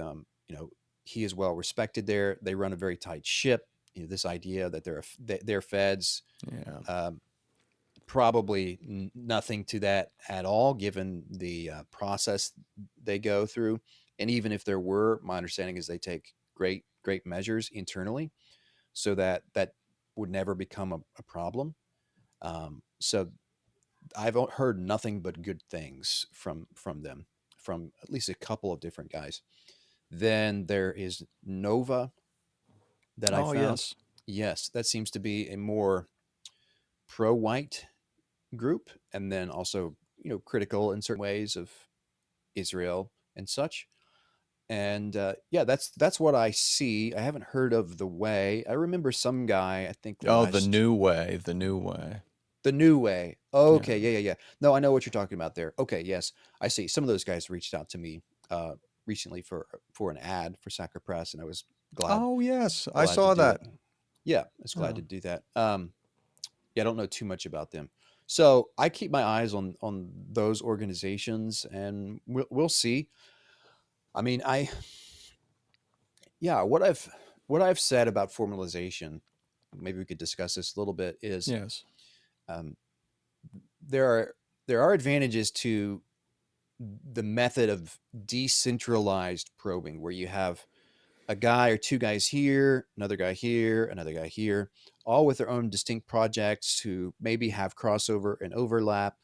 Speaker 2: he is well respected there. They run a very tight ship. This idea that they're feds,
Speaker 1: Yeah.
Speaker 2: um, probably nothing to that at all, given the process they go through. And even if there were, my understanding is they take great measures internally so that would never become a problem. So I've heard nothing but good things from them, from at least a couple of different guys. Then there is Nova that I
Speaker 1: Oh,
Speaker 2: found.
Speaker 1: yes.
Speaker 2: Yes, that seems to be a more pro-white group, and then also critical in certain ways of Israel and such. And yeah, that's what I see. I haven't heard of the Way. I remember some guy, I think
Speaker 1: Oh, the
Speaker 2: last
Speaker 1: new way. The new way.
Speaker 2: the New Way.
Speaker 1: Yeah.
Speaker 2: Okay, yeah. No, I know what you're talking about there. Okay, yes, I see. Some of those guys reached out to me uh, recently for an ad for Sacra Press, and I was glad
Speaker 1: Oh, yes. I
Speaker 2: glad to
Speaker 1: saw
Speaker 2: do it.
Speaker 1: that.
Speaker 2: Yeah, I was glad
Speaker 1: Oh,
Speaker 2: to do that. Yeah, I don't know too much about them. So I keep my eyes on those organizations, and we'll see. I mean, I yeah, what I've said about formalization, maybe we could discuss this a little bit, is
Speaker 1: yes.
Speaker 2: um, there are there are advantages to the method of decentralized probing, where you have a guy or two guys here, another guy here, all with their own distinct projects who maybe have crossover and overlap,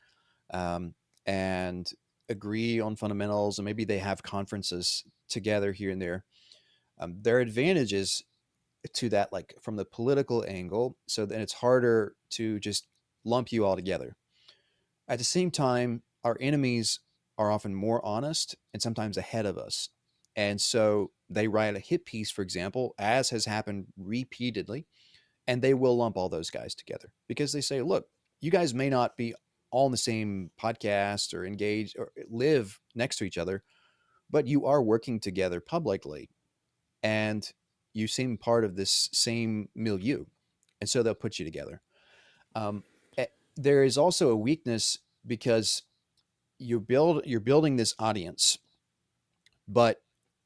Speaker 2: um, and agree on fundamentals, and maybe they have conferences together here and there. There are advantages to that, like from the political angle, so then it's harder to just lump you all together. At the same time, our enemies are often more honest and sometimes ahead of us. And so they write a hit piece, for example, as has happened repeatedly, and they will lump all those guys together because they say, look, you guys may not be all in the same podcast or engage or live next to each other, but you are working together publicly and you seem part of this same milieu. And so they'll put you together. Um, there is also a weakness because you're building this audience, but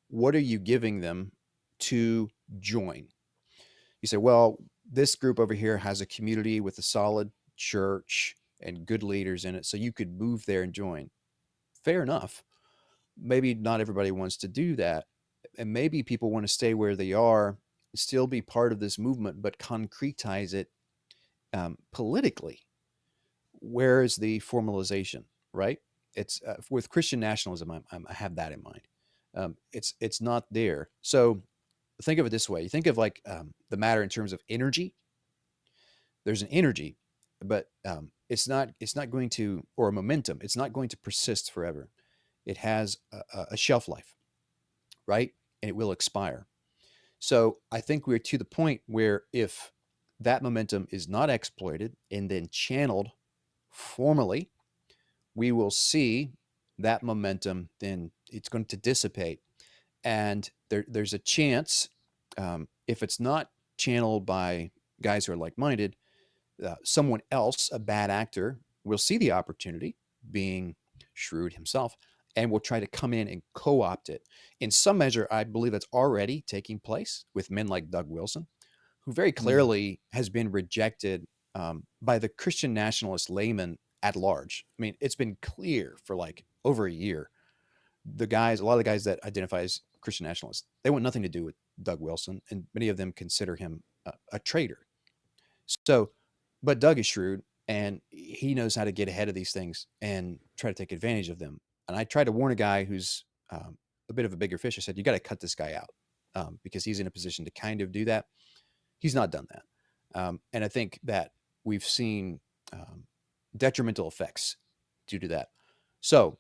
Speaker 2: what are you giving them to join? You say, well, this group over here has a community with a solid church and good leaders in it, so you could move there and join. Fair enough. Maybe not everybody wants to do that. And maybe people want to stay where they are, still be part of this movement, but concretize it politically. Where is the formalization, right? It's with Christian nationalism. I have that in mind. It's not there. So think of it this way: you think of like the matter in terms of energy. There's an energy, but it's not going to, or a momentum. It's not going to persist forever. It has a shelf life, right? And it will expire. So I think we're to the point where if that momentum is not exploited and then channeled formally, we will see that momentum, then it's going to dissipate. And there's a chance, if it's not channeled by guys who are like minded, someone else, a bad actor, will see the opportunity, being shrewd himself, and will try to come in and co opt it. In some measure, I believe that's already taking place with men like Doug Wilson, who very
Speaker 1: Mm.
Speaker 2: clearly has been rejected by the Christian nationalist layman at large. I mean, it's been clear for like over a year. A lot of the guys that identify as Christian nationalists, they want nothing to do with Doug Wilson, and many of them consider him a traitor. So, but Doug is shrewd and he knows how to get ahead of these things and try to take advantage of them. And I tried to warn a guy who's a bit of a bigger fish. I said, you got to cut this guy out because he's in a position to kind of do that. He's not done that. And I think that we've seen um, detrimental effects due to that. So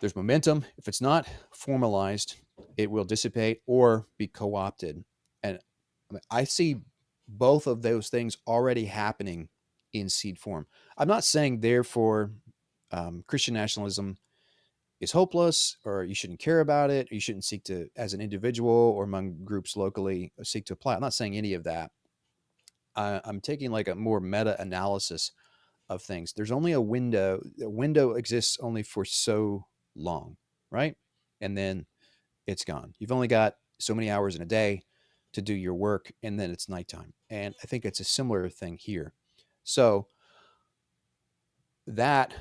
Speaker 2: there's momentum. If it's not formalized, it will dissipate or be co opted. And I see both of those things already happening in seed form. I'm not saying, therefore, Christian nationalism is hopeless or you shouldn't care about it. Or you shouldn't seek to, as an individual or among groups locally, seek to apply. I'm not saying any of that. I'm taking like a more meta analysis of things. There's only a window. The window exists only for so long, right? And then it's gone. You've only got so many hours in a day to do your work, and then it's nighttime. And I think it's a similar thing here. So that,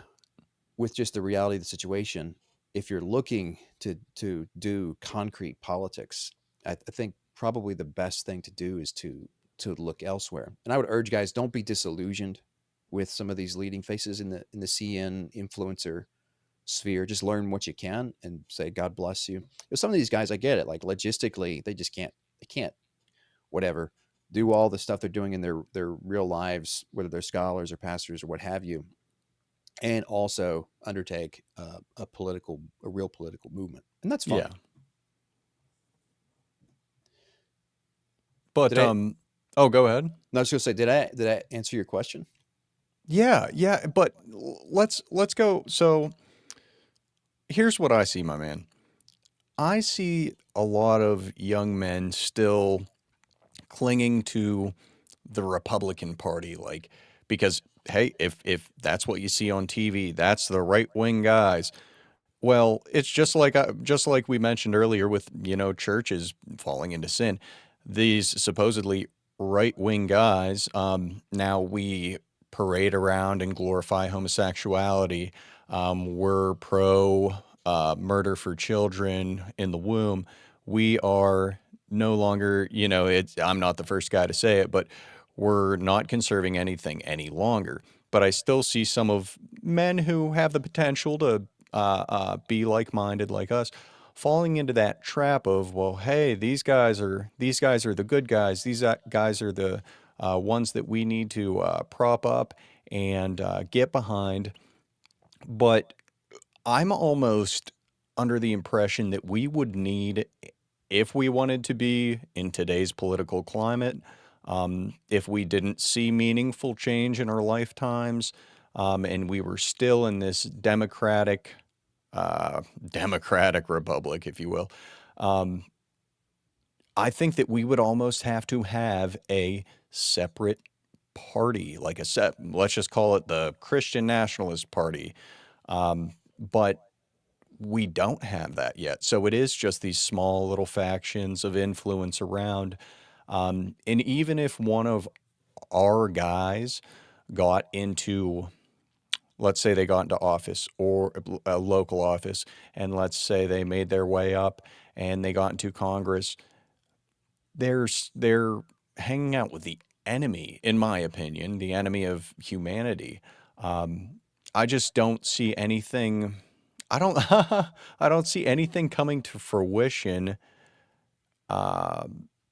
Speaker 2: with just the reality of the situation, if you're looking to do concrete politics, I think probably the best thing to do is to look elsewhere. And I would urge guys, don't be disillusioned with some of these leading faces in the CN influencer sphere. Just learn what you can and say God bless you. Some of these guys, I get it, like logistically they just can't whatever do all the stuff they're doing in their real lives, whether they're scholars or pastors or what have you, and also undertake a real political movement, and that's
Speaker 1: Yeah.
Speaker 2: fine.
Speaker 1: But
Speaker 2: Did I?
Speaker 1: oh, go ahead.
Speaker 2: No, I was going to say, did I answer your question?
Speaker 1: Yeah, yeah, but let's go. So, here's what I see, my man. I see a lot of young men still clinging to the Republican Party, like, because hey, if that's what you see on TV, that's the right wing guys. Well, it's just like we mentioned earlier with, churches falling into sin. These supposedly right-wing guys, now we parade around and glorify homosexuality. We're pro murder for children in the womb. We are no longer, I'm not the first guy to say it, but we're not conserving anything any longer. But I still see some of men who have the potential to be like-minded like us, falling into that trap of, well, hey, these guys are the good guys. These guys are the ones that we need to prop up and get behind. But I'm almost under the impression that we would need, if we wanted to be in today's political climate, if we didn't see meaningful change in our lifetimes, and we were still in this democratic republic, if you will, um, I think that we would almost have to have a separate party, like let's just call it the Christian Nationalist Party. But we don't have that yet. So it is just these small little factions of influence around. And even if one of our guys got into, let's say they got into office or a local office, and let's say they made their way up and they got into Congress, they're hanging out with the enemy, in my opinion, the enemy of humanity. Um, I just don't see anything. I don't. I don't see anything coming to fruition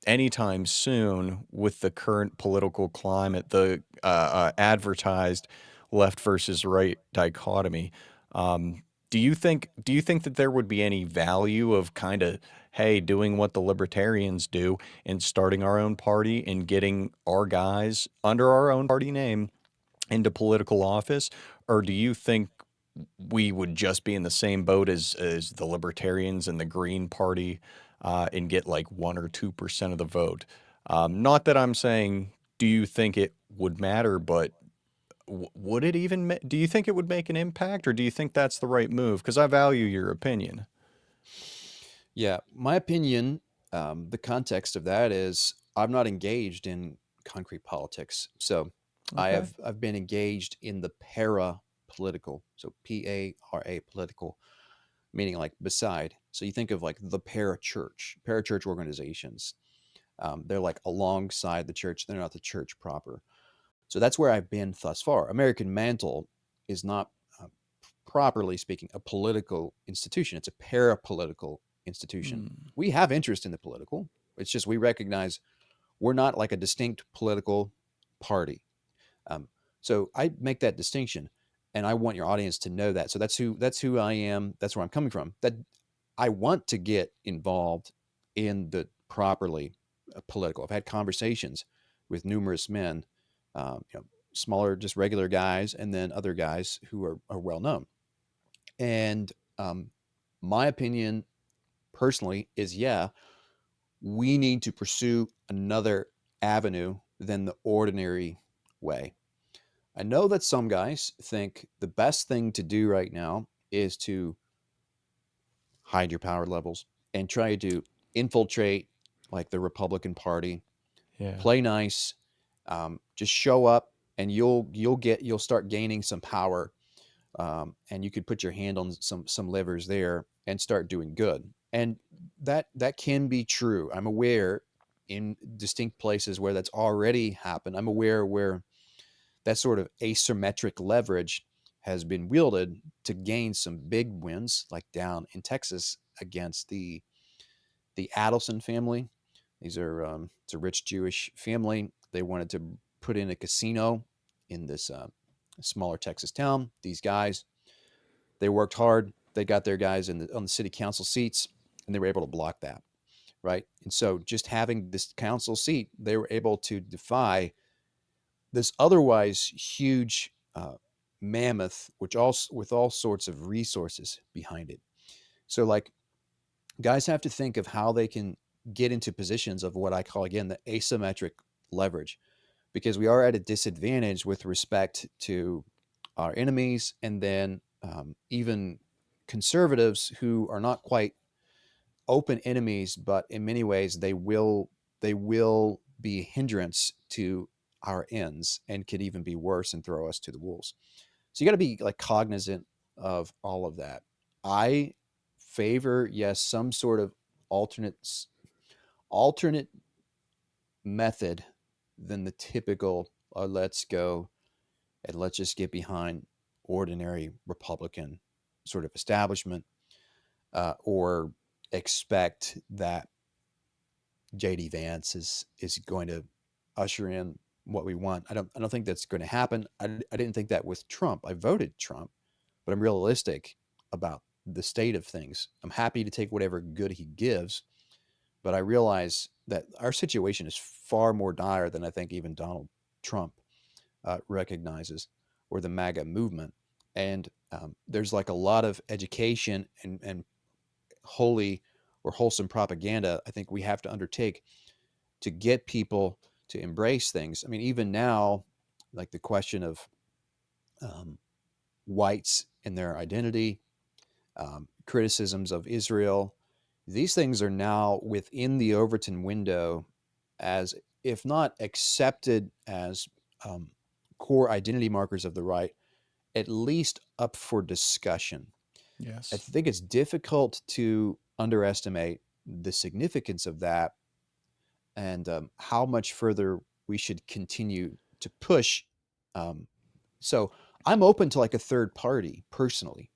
Speaker 1: anytime soon with the current political climate, the advertised left versus right dichotomy. Do you think that there would be any value of kind of, hey, doing what the libertarians do and starting our own party and getting our guys under our own party name into political office? Or do you think we would just be in the same boat as the libertarians and the Green Party, and get like 1 or 2% of the vote? Not that I'm saying, do you think it would matter, but would it even? Do you think it would make an impact, or do you think that's the right move? Because I value your opinion.
Speaker 2: Yeah, my opinion, the context of that is I'm not engaged in concrete politics. So
Speaker 1: Okay.
Speaker 2: I've been engaged in the para political, so PARA political, meaning like beside. So you think of like the para church organizations. They're like alongside the church. They're not the church proper. So that's where I've been thus far. American Mantle is not, properly speaking, a political institution. It's a para-political institution.
Speaker 1: Hmm.
Speaker 2: We have interest in the political. It's just we recognize we're not like a distinct political party. Um, so I make that distinction, and I want your audience to know that. So that's who I am. That's where I'm coming from. That I want to get involved in the properly political. I've had conversations with numerous men, smaller, just regular guys, and then other guys who are well known. And my opinion personally is, yeah, we need to pursue another avenue than the ordinary way. I know that some guys think the best thing to do right now is to hide your power levels and try to infiltrate like the Republican Party,
Speaker 1: Yeah.
Speaker 2: play nice, just show up, and you'll start gaining some power, and you could put your hand on some livers there and start doing good. And that can be true. I'm aware in distinct places where that's already happened. I'm aware where that sort of asymmetric leverage has been wielded to gain some big wins, like down in Texas against the Adelson family. These are it's a rich Jewish family. They wanted to put in a casino in this smaller Texas town. These guys, they worked hard. They got their guys on the city council seats, and they were able to block that, right? And so, just having this council seat, they were able to defy this otherwise huge mammoth, which also with all sorts of resources behind it. So, like, guys have to think of how they can get into positions of what I call again the asymmetric leverage, because we are at a disadvantage with respect to our enemies, and then even conservatives who are not quite open enemies, but in many ways they will be a hindrance to our ends and could even be worse and throw us to the wolves. So you got to be like cognizant of all of that. I favor, yes, some sort of alternate method than the typical, let's go and let's just get behind ordinary Republican sort of establishment, or expect that JD Vance is going to usher in what we want. I don't think that's going to happen. I didn't think that with Trump. I voted Trump, but I'm realistic about the state of things. I'm happy to take whatever good he gives, but I realize that our situation is far more dire than I think even Donald Trump recognizes, or the MAGA movement. And there's like a lot of education and holy or wholesome propaganda I think we have to undertake to get people to embrace things. I mean, even now, like the question of um, whites and their identity, criticisms of Israel, these things are now within the Overton window as, if not accepted as um, core identity markers of the right, at least up for discussion. I
Speaker 1: Yes.
Speaker 2: think it's difficult to underestimate the significance of that and how much further we should continue to push. Um, so I'm open to like a third party personally.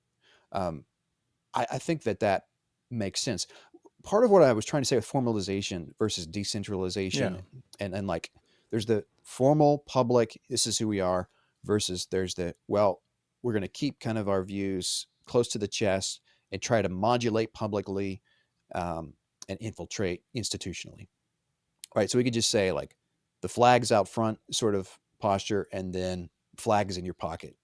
Speaker 2: Um, I think that that makes sense. Part of what I was trying to say with formalization versus decentralization,
Speaker 1: Yeah.
Speaker 2: and like there's the formal public, this is who we are, versus there's the, well, we're going to keep kind of our views close to the chest and try to modulate publicly um, and infiltrate institutionally. Right. So we could just say like the flag's out front sort of posture, and then flags in your pocket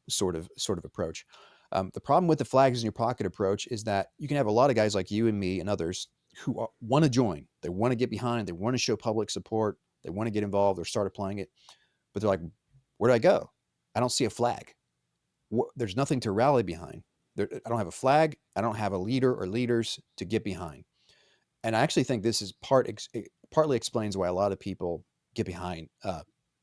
Speaker 2: sort of approach. The problem with the flags in your pocket approach is that you can have a lot of guys like you and me and others who want to join. They want to get behind. They want to show public support. They want to get involved or start applying it. But they're like, where do I go? I don't see a flag. There's nothing to rally behind. I don't have a flag. I don't have a leader or leaders to get behind. And I actually think this is partly explains why a lot of people get behind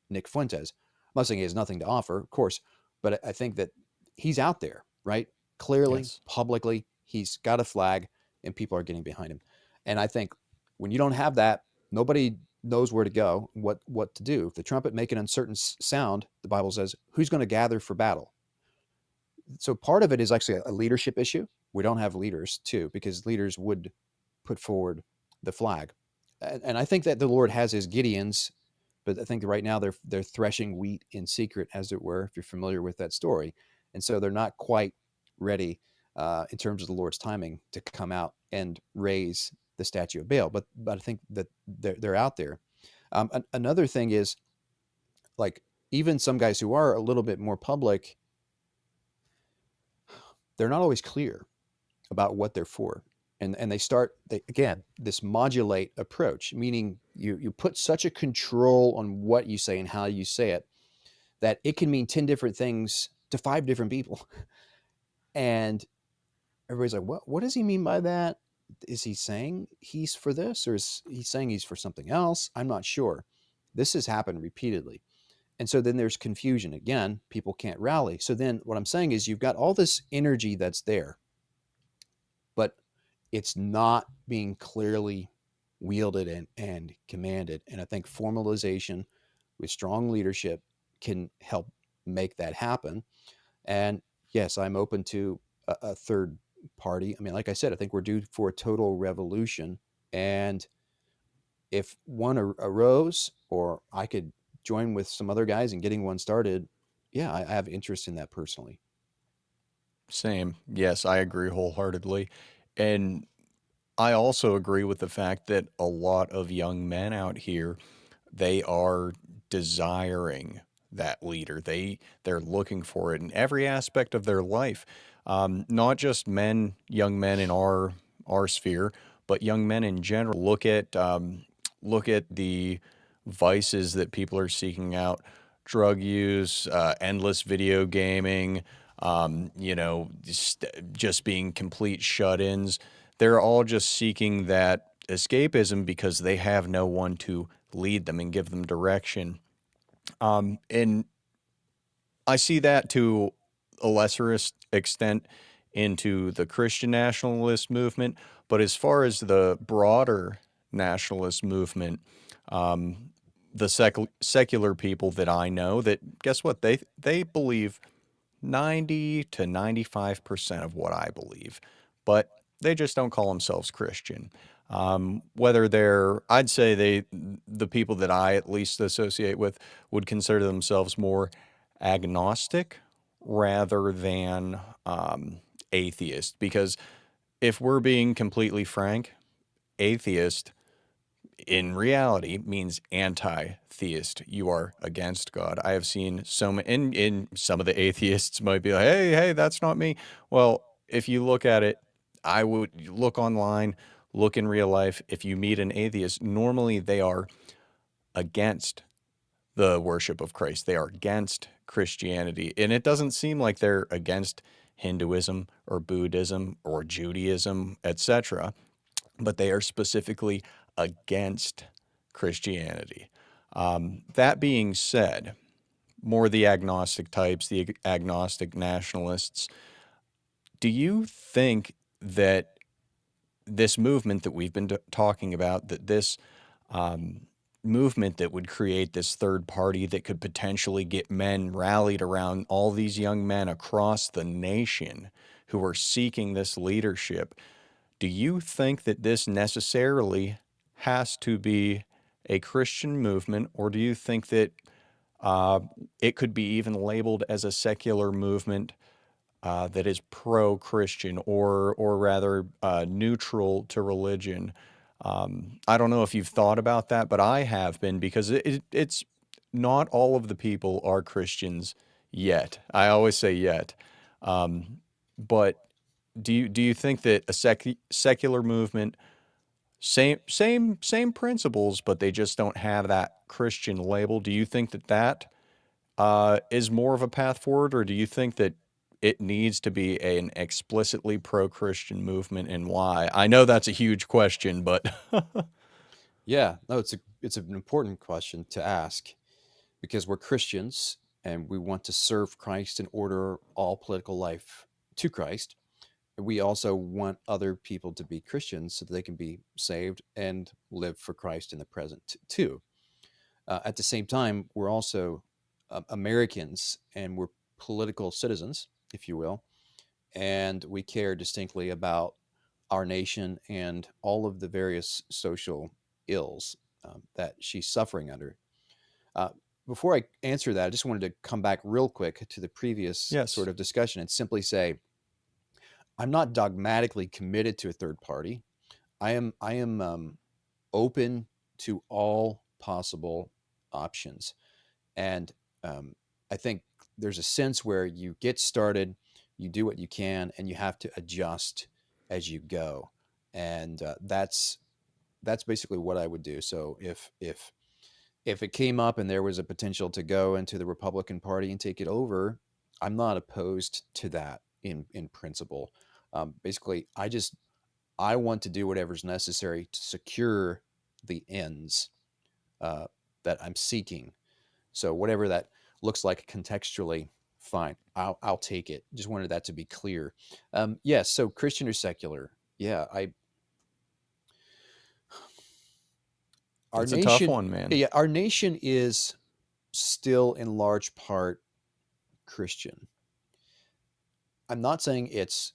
Speaker 2: Nick Fuentes. I'm not saying he has nothing to offer, of course, but I think that he's out there, right? Clearly,
Speaker 1: Yes.
Speaker 2: publicly, he's got a flag, and people are getting behind him. And I think when you don't have that, nobody knows where to go, what to do. If the trumpet make an uncertain sound, the Bible says, who's going to gather for battle? So part of it is actually a leadership issue. We don't have leaders too, because leaders would put forward the flag. And I think that the Lord has his Gideons, but I think right now they're threshing wheat in secret, as it were, if you're familiar with that story. And so they're not quite ready in terms of the Lord's timing to come out and raise the statue of Baal. But I think that they're out there. Another thing is like even some guys who are a little bit more public, they're not always clear about what they're for. And they again, this modulate approach, meaning you put such a control on what you say and how you say it that it can mean 10 different things to 5 different people. And everybody's like, what does he mean by that? Is he saying he's for this, or is he saying he's for something else? I'm not sure. This has happened repeatedly. And so then there's confusion. Again, people can't rally. So then what I'm saying is you've got all this energy that's there, but it's not being clearly wielded and commanded. And I think formalization with strong leadership can help make that happen. And yes, I'm open to a third party. I mean, like I said, I think we're due for a total revolution. And if one arose, or I could join with some other guys and getting one started, yeah, I have interest in that personally.
Speaker 1: Same. Yes, I agree wholeheartedly. And I also agree with the fact that a lot of young men out here, they are desiring that leader. They're looking for it in every aspect of their life. Not just men, young men in our sphere, but young men in general. Look at the vices that people are seeking out: drug use, endless video gaming, just being complete shut-ins. They're all just seeking that escapism because they have no one to lead them and give them direction. And I see that to a lesser extent into the Christian nationalist movement, but as far as the broader nationalist movement, um, the secular people that I know, that guess what, they believe 90 to 95% of what I believe, but they just don't call themselves Christian. Whether they're, I'd say the people that I at least associate with would consider themselves more agnostic rather than atheist? Because if we're being completely frank, atheist in reality means anti-theist. You are against God. I have seen so many, in some of the atheists might be like, hey, that's not me. Well, if you look at it, I would look online, look in real life. If you meet an atheist, normally they are against the worship of Christ. They are against Christianity. And it doesn't seem like they're against Hinduism or Buddhism or Judaism, etc., but they are specifically against Christianity. That being said, more the agnostic types, the agnostic nationalists, do you think that this movement that we've been talking about, that this um, movement that would create this third party that could potentially get men rallied around all these young men across the nation who are seeking this leadership, do you think that this necessarily has to be a Christian movement, or do you think that uh, it could be even labeled as a secular movement that is pro-Christian, or rather neutral to religion? I don't know if you've thought about that, but I have been, because it's not all of the people are Christians yet. I always say yet, but do you think that a secular movement, same principles, but they just don't have that Christian label? Do you think that is more of a path forward, or do you think that it needs to be an explicitly pro-Christian movement, and why? I know that's a huge question, but
Speaker 2: Yeah, no, it's an important question to ask because we're Christians and we want to serve Christ and order all political life to Christ. We also want other people to be Christians so that they can be saved and live for Christ in the present too. At the same time, we're also Americans and we're political citizens, if you will, and we care distinctly about our nation and all of the various social ills that she's suffering under. Uh, Before I answer that, I just wanted to come back real quick to the previous
Speaker 1: yes,
Speaker 2: sort of discussion and simply say I'm not dogmatically committed to a third party. I am open to all possible options, and um, I think there's a sense where you get started, you do what you can, and you have to adjust as you go, and that's basically what I would do. So if it came up and there was a potential to go into the Republican Party and take it over, I'm not opposed to that in principle. Basically, I want to do whatever's necessary to secure the ends uh, that I'm seeking. So whatever that looks like contextually, fine, I'll take it. Just wanted that to be clear. Yes. So Christian or secular? Yeah. I our
Speaker 1: it's a tough
Speaker 2: nation.
Speaker 1: one, man.
Speaker 2: Yeah, our nation is still in large part Christian. I'm not saying it's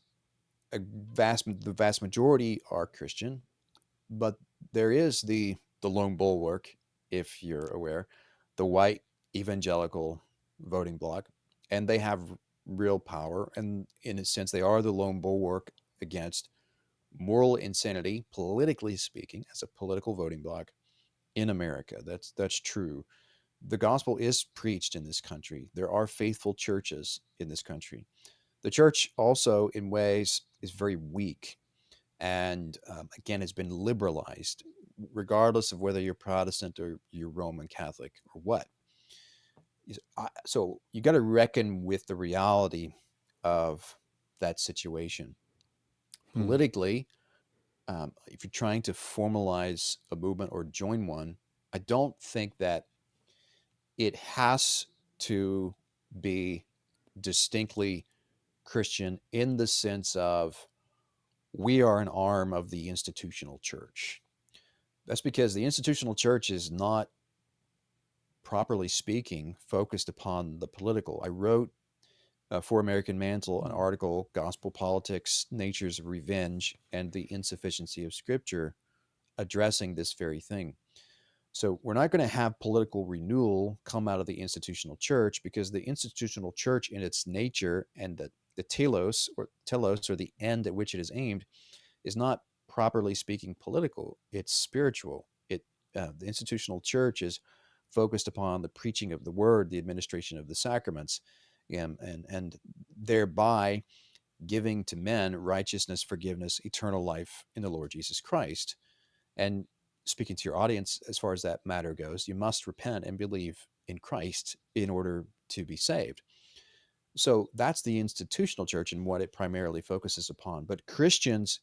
Speaker 2: the vast majority are Christian, but there is the lone bulwark, if you're aware, the white evangelical voting bloc, and they have real power, and in a sense, they are the lone bulwark against moral insanity, politically speaking, as a political voting bloc in America. That's true. The gospel is preached in this country. There are faithful churches in this country. The church also, in ways, is very weak and again has been liberalized, regardless of whether you're Protestant or you're Roman Catholic or what. So you got to reckon with the reality of that situation.
Speaker 1: Hmm.
Speaker 2: Politically, if you're trying to formalize a movement or join one, I don't think that it has to be distinctly Christian in the sense of we are an arm of the institutional church. That's because the institutional church is not, properly speaking, focused upon the political. I wrote for American Mantle an article, Gospel Politics, Natures of Revenge, and the Insufficiency of Scripture, addressing this very thing. So we're not going to have political renewal come out of the institutional church because the institutional church, in its nature and the the telos, or the end at which it is aimed, is not properly speaking political. It's spiritual. The institutional church is focused upon the preaching of the word, the administration of the sacraments, and thereby giving to men righteousness, forgiveness, eternal life in the Lord Jesus Christ. And speaking to your audience, as far as that matter goes, you must repent and believe in Christ in order to be saved. So that's the institutional church and what it primarily focuses upon. But Christians,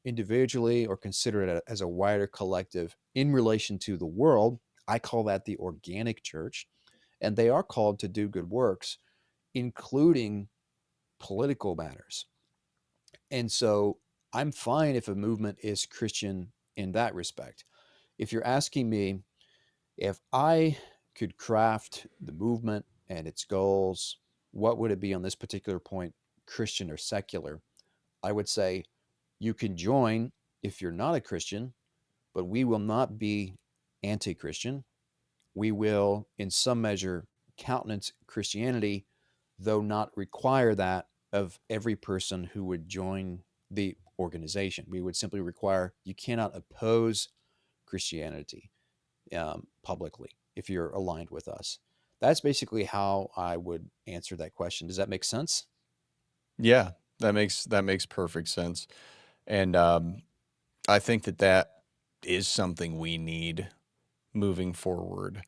Speaker 2: individually or consider it as a wider collective in relation to the world, I call that the organic church. And they are called to do good works, including political matters. And so I'm fine if a movement is Christian in that respect. If you're asking me if I could craft the movement and its goals, what would it be on this particular point, Christian or secular? I would say you can join if you're not a Christian, but we will not be anti Christian. We will, in some measure, countenance Christianity, though not require that of every person who would join the organization. We would simply require you cannot oppose Christianity publicly if you're aligned with us. That's basically how I would answer that question. Does that make sense?
Speaker 1: Yeah, that makes perfect sense. And I think that that is something we need moving forward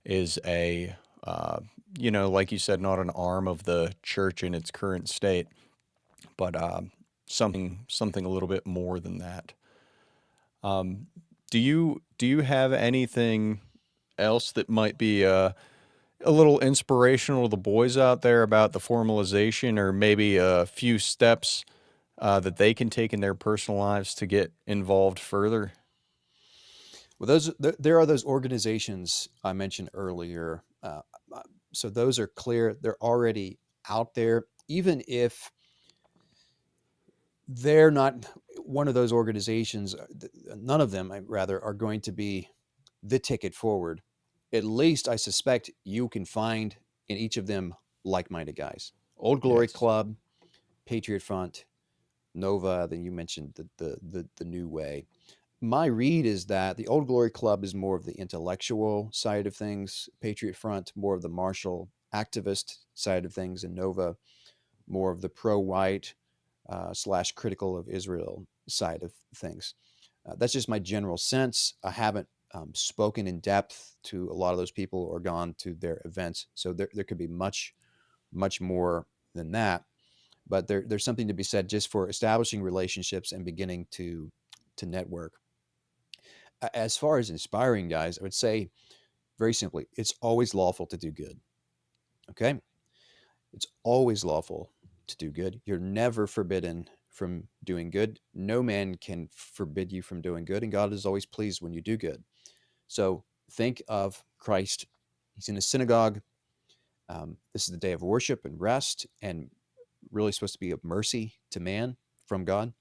Speaker 1: is a like you said, not an arm of the church in its current state, but something a little bit more than that. Um, do you have anything else that might be a little inspirational to the boys out there about the formalization, or maybe a few steps that they can take in their personal lives to get involved further?
Speaker 2: Well, there are those organizations I mentioned earlier. So those are clear. They're already out there. Even if they're not one of those organizations, none of them, rather, are going to be the ticket forward. At least I suspect you can find in each of them like-minded guys. Old Glory
Speaker 1: Yes.
Speaker 2: Club, Patriot Front, Nova. Then you mentioned the New Way. My read is that the Old Glory Club is more of the intellectual side of things. Patriot Front, more of the martial activist side of things, and Nova, more of the pro-white slash critical of Israel side of things. That's just my general sense. I haven't spoken in depth to a lot of those people or gone to their events, so there could be much more than that. But there's something to be said just for establishing relationships and beginning to network. As far as inspiring guys, I would say very simply, it's always lawful to do good. Okay, it's always lawful to do good. You're never forbidden from doing good. No man can forbid you from doing good, and God is always pleased when you do good. So think of Christ. He's in a synagogue. This is the day of worship and rest, and really supposed to be of mercy to man from God.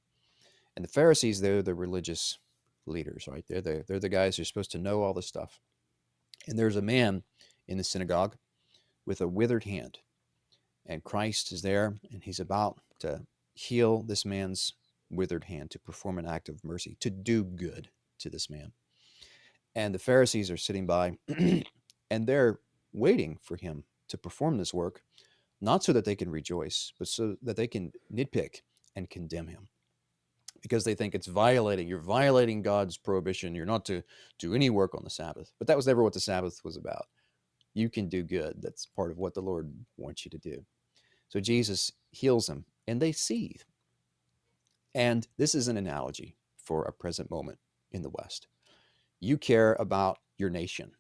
Speaker 2: And the Pharisees, they're the religious leaders, right? They're the guys who are supposed to know all this stuff. And there's a man in the synagogue with a withered hand, and Christ is there, and he's about to heal this man's withered hand, to perform an act of mercy, to do good to this man. And the Pharisees are sitting by, and they're waiting for him to perform this work, not so that they can rejoice, but so that they can nitpick and condemn him, because they think you're violating God's prohibition. You're not to do any work on the Sabbath. But that was never what the Sabbath was about. You can do good. That's part of what the Lord wants you to do. So Jesus heals them, and they seethe. And this is an analogy for a present moment in the West. You care about your nation,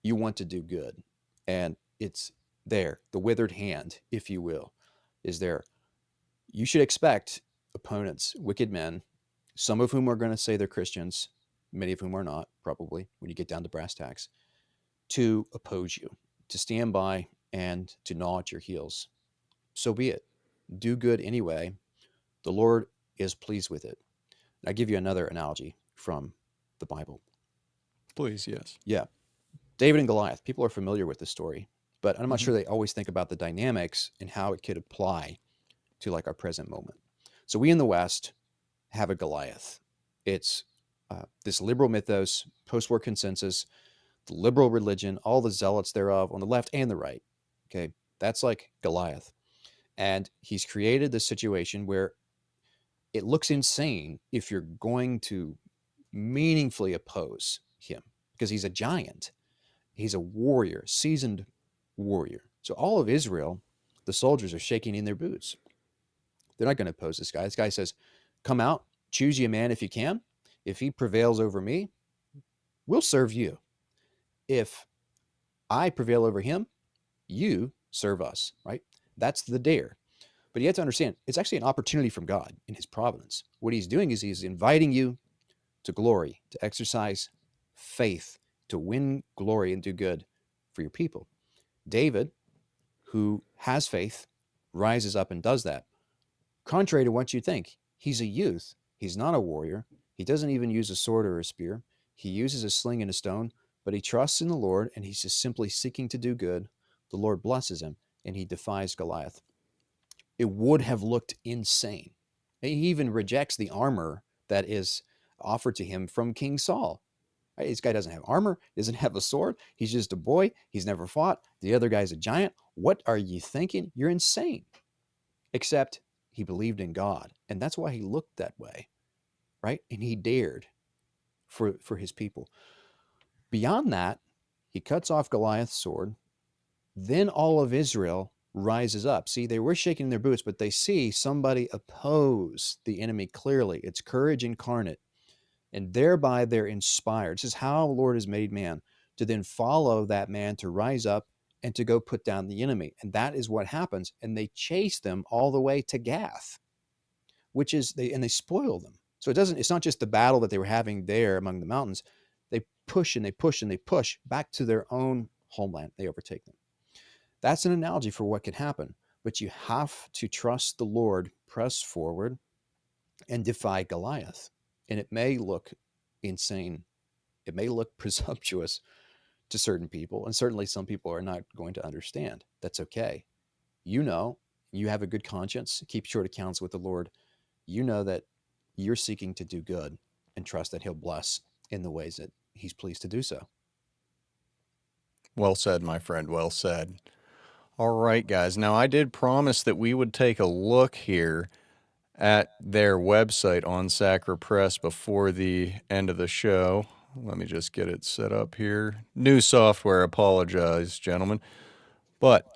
Speaker 2: you want to do good, and it's there. The withered hand, if you will, is there. You should expect opponents, wicked men, some of whom are going to say they're Christians, many of whom are not, probably, when you get down to brass tacks, to oppose you, to stand by and to gnaw at your heels. So be it. Do good anyway. The Lord is pleased with it. I'll give you another analogy from the Bible.
Speaker 1: Please, yes.
Speaker 2: Yeah, David and Goliath. People are familiar with this story, but I'm not
Speaker 1: Hmm.
Speaker 2: sure they always think about the dynamics and how it could apply to like our present moment. So we in the West have a Goliath. It's this liberal mythos, post-war consensus, the liberal religion, all the zealots thereof on the left and the right. Okay, that's like Goliath. And he's created this situation where it looks insane if you're going to meaningfully oppose him because he's a giant. He's a warrior, seasoned warrior. So all of Israel, the soldiers are shaking in their boots. They're not going to oppose this guy. This guy says, come out, choose you a man if you can. If he prevails over me, we'll serve you. If I prevail over him, you serve us, right? That's the dare. But you have to understand, it's actually an opportunity from God in his providence. What he's doing is he's inviting you to glory, to exercise faith, to win glory and do good for your people. David, who has faith, rises up and does that. Contrary to what you think, he's a youth. He's not a warrior. He doesn't even use a sword or a spear. He uses a sling and a stone, but he trusts in the Lord and he's just simply seeking to do good. The Lord blesses him and he defies Goliath. It would have looked insane. He even rejects the armor that is offered to him from King Saul. Right? This guy doesn't have armor, doesn't have a sword. He's just a boy. He's never fought. The other guy's a giant. What are you thinking? You're insane. Except he believed in God. And that's why he looked that way, right? And he dared for his people. Beyond that, he cuts off Goliath's sword. Then all of Israel rises up. See, they were shaking their boots, but they see somebody oppose the enemy clearly. It's courage incarnate. And thereby they're inspired. This is how the Lord has made man, to then follow that man to rise up and to go put down the enemy. And that is what happens. And they chase them all the way to Gath, which is they spoil them. So it's not just the battle that they were having there among the mountains. They push and they push and they push back to their own homeland. They overtake them. That's an analogy for what could happen. But you have to trust the Lord, press forward, and defy Goliath. And it may look insane. It may look presumptuous to certain people. And certainly some people are not going to understand. That's okay. You know, you have a good conscience, keep short accounts with the Lord. You know that you're seeking to do good and trust that he'll bless in the ways that he's pleased to do so.
Speaker 1: Well said, my friend. Well said. All right, guys. Now, I did promise that we would take a look here at their website on Sacra Press before the end of the show. Let me just get it set up here. New software, apologize, gentlemen. But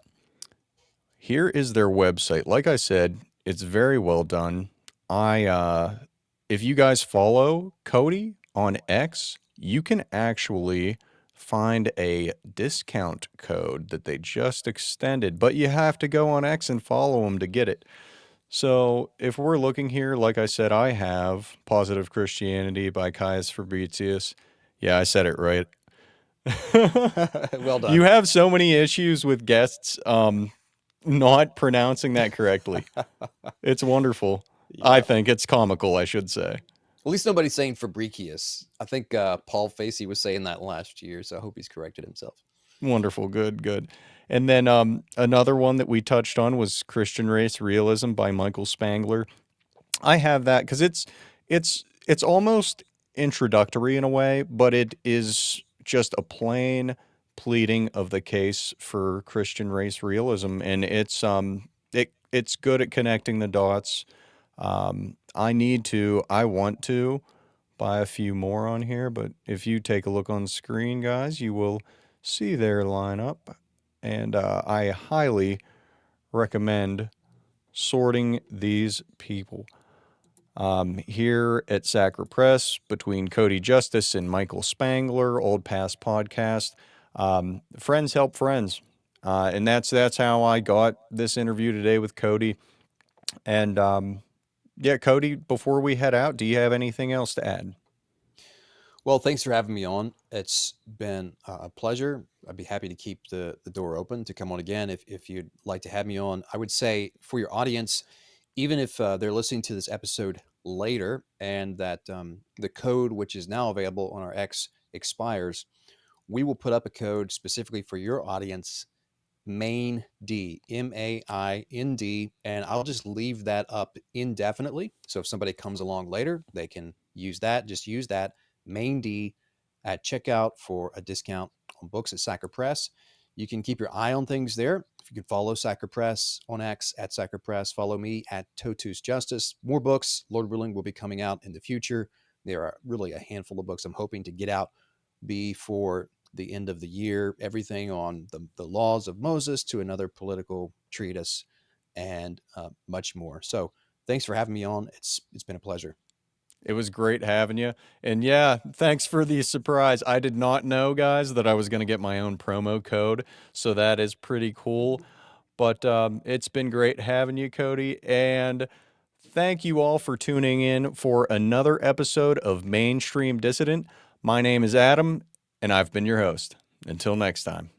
Speaker 1: here is their website. Like I said, it's very well done. If you guys follow Cody on X, you can actually find a discount code that they just extended, but you have to go on X and follow them to get it. So if we're looking here, like I said, I have Positive Christianity by Caius Fabricius. Yeah, I said it right.
Speaker 2: Well
Speaker 1: You
Speaker 2: done.
Speaker 1: have so many issues with guests not pronouncing that correctly. It's wonderful. I
Speaker 2: Yeah.
Speaker 1: think it's comical, I should say.
Speaker 2: At least nobody's saying Fabricius. I think Paul Facey was saying that last year, so I hope he's corrected himself.
Speaker 1: Wonderful, good, good. And then another one that we touched on was Christian Race Realism by Michael Spangler. I have that because it's almost introductory in a way, but it is just a plain pleading of the case for Christian race realism, and it's good at connecting the dots. I want to buy a few more on here, but if you take a look on the screen, guys, you will see their lineup, and I highly recommend sorting these people. Here at Sacra Press, between Cody Justice and Michael Spangler, Old Past Podcast, friends help friends, and that's how I got this interview today with Cody. And yeah, Cody, before we head out, do you have anything else to add?
Speaker 2: Well, thanks for having me on. It's been a pleasure. I'd be happy to keep the door open to come on again if you'd like to have me on. I would say for your audience, even if they're listening to this episode later and that the code, which is now available on our X, expires, we will put up a code specifically for your audience Main D, MAIND, and I'll just leave that up indefinitely. So if somebody comes along later, they can use that. Just use that Main D at checkout for a discount on books at Sacra Press. You can keep your eye on things there. If you can follow Sacra Press on X at Sacra Press, follow me at Cody Justice. More books, Lord willing, will be coming out in the future. There are really a handful of books I'm hoping to get out before the end of the year, everything on the laws of Moses to another political treatise and much more. So thanks for having me on. It's been a pleasure.
Speaker 1: It was great having you. And yeah, thanks for the surprise. I did not know, guys, that I was going to get my own promo code. So that is pretty cool. But it's been great having you, Cody. And thank you all for tuning in for another episode of Mainstream Dissident. My name is Adam, and I've been your host. Until next time.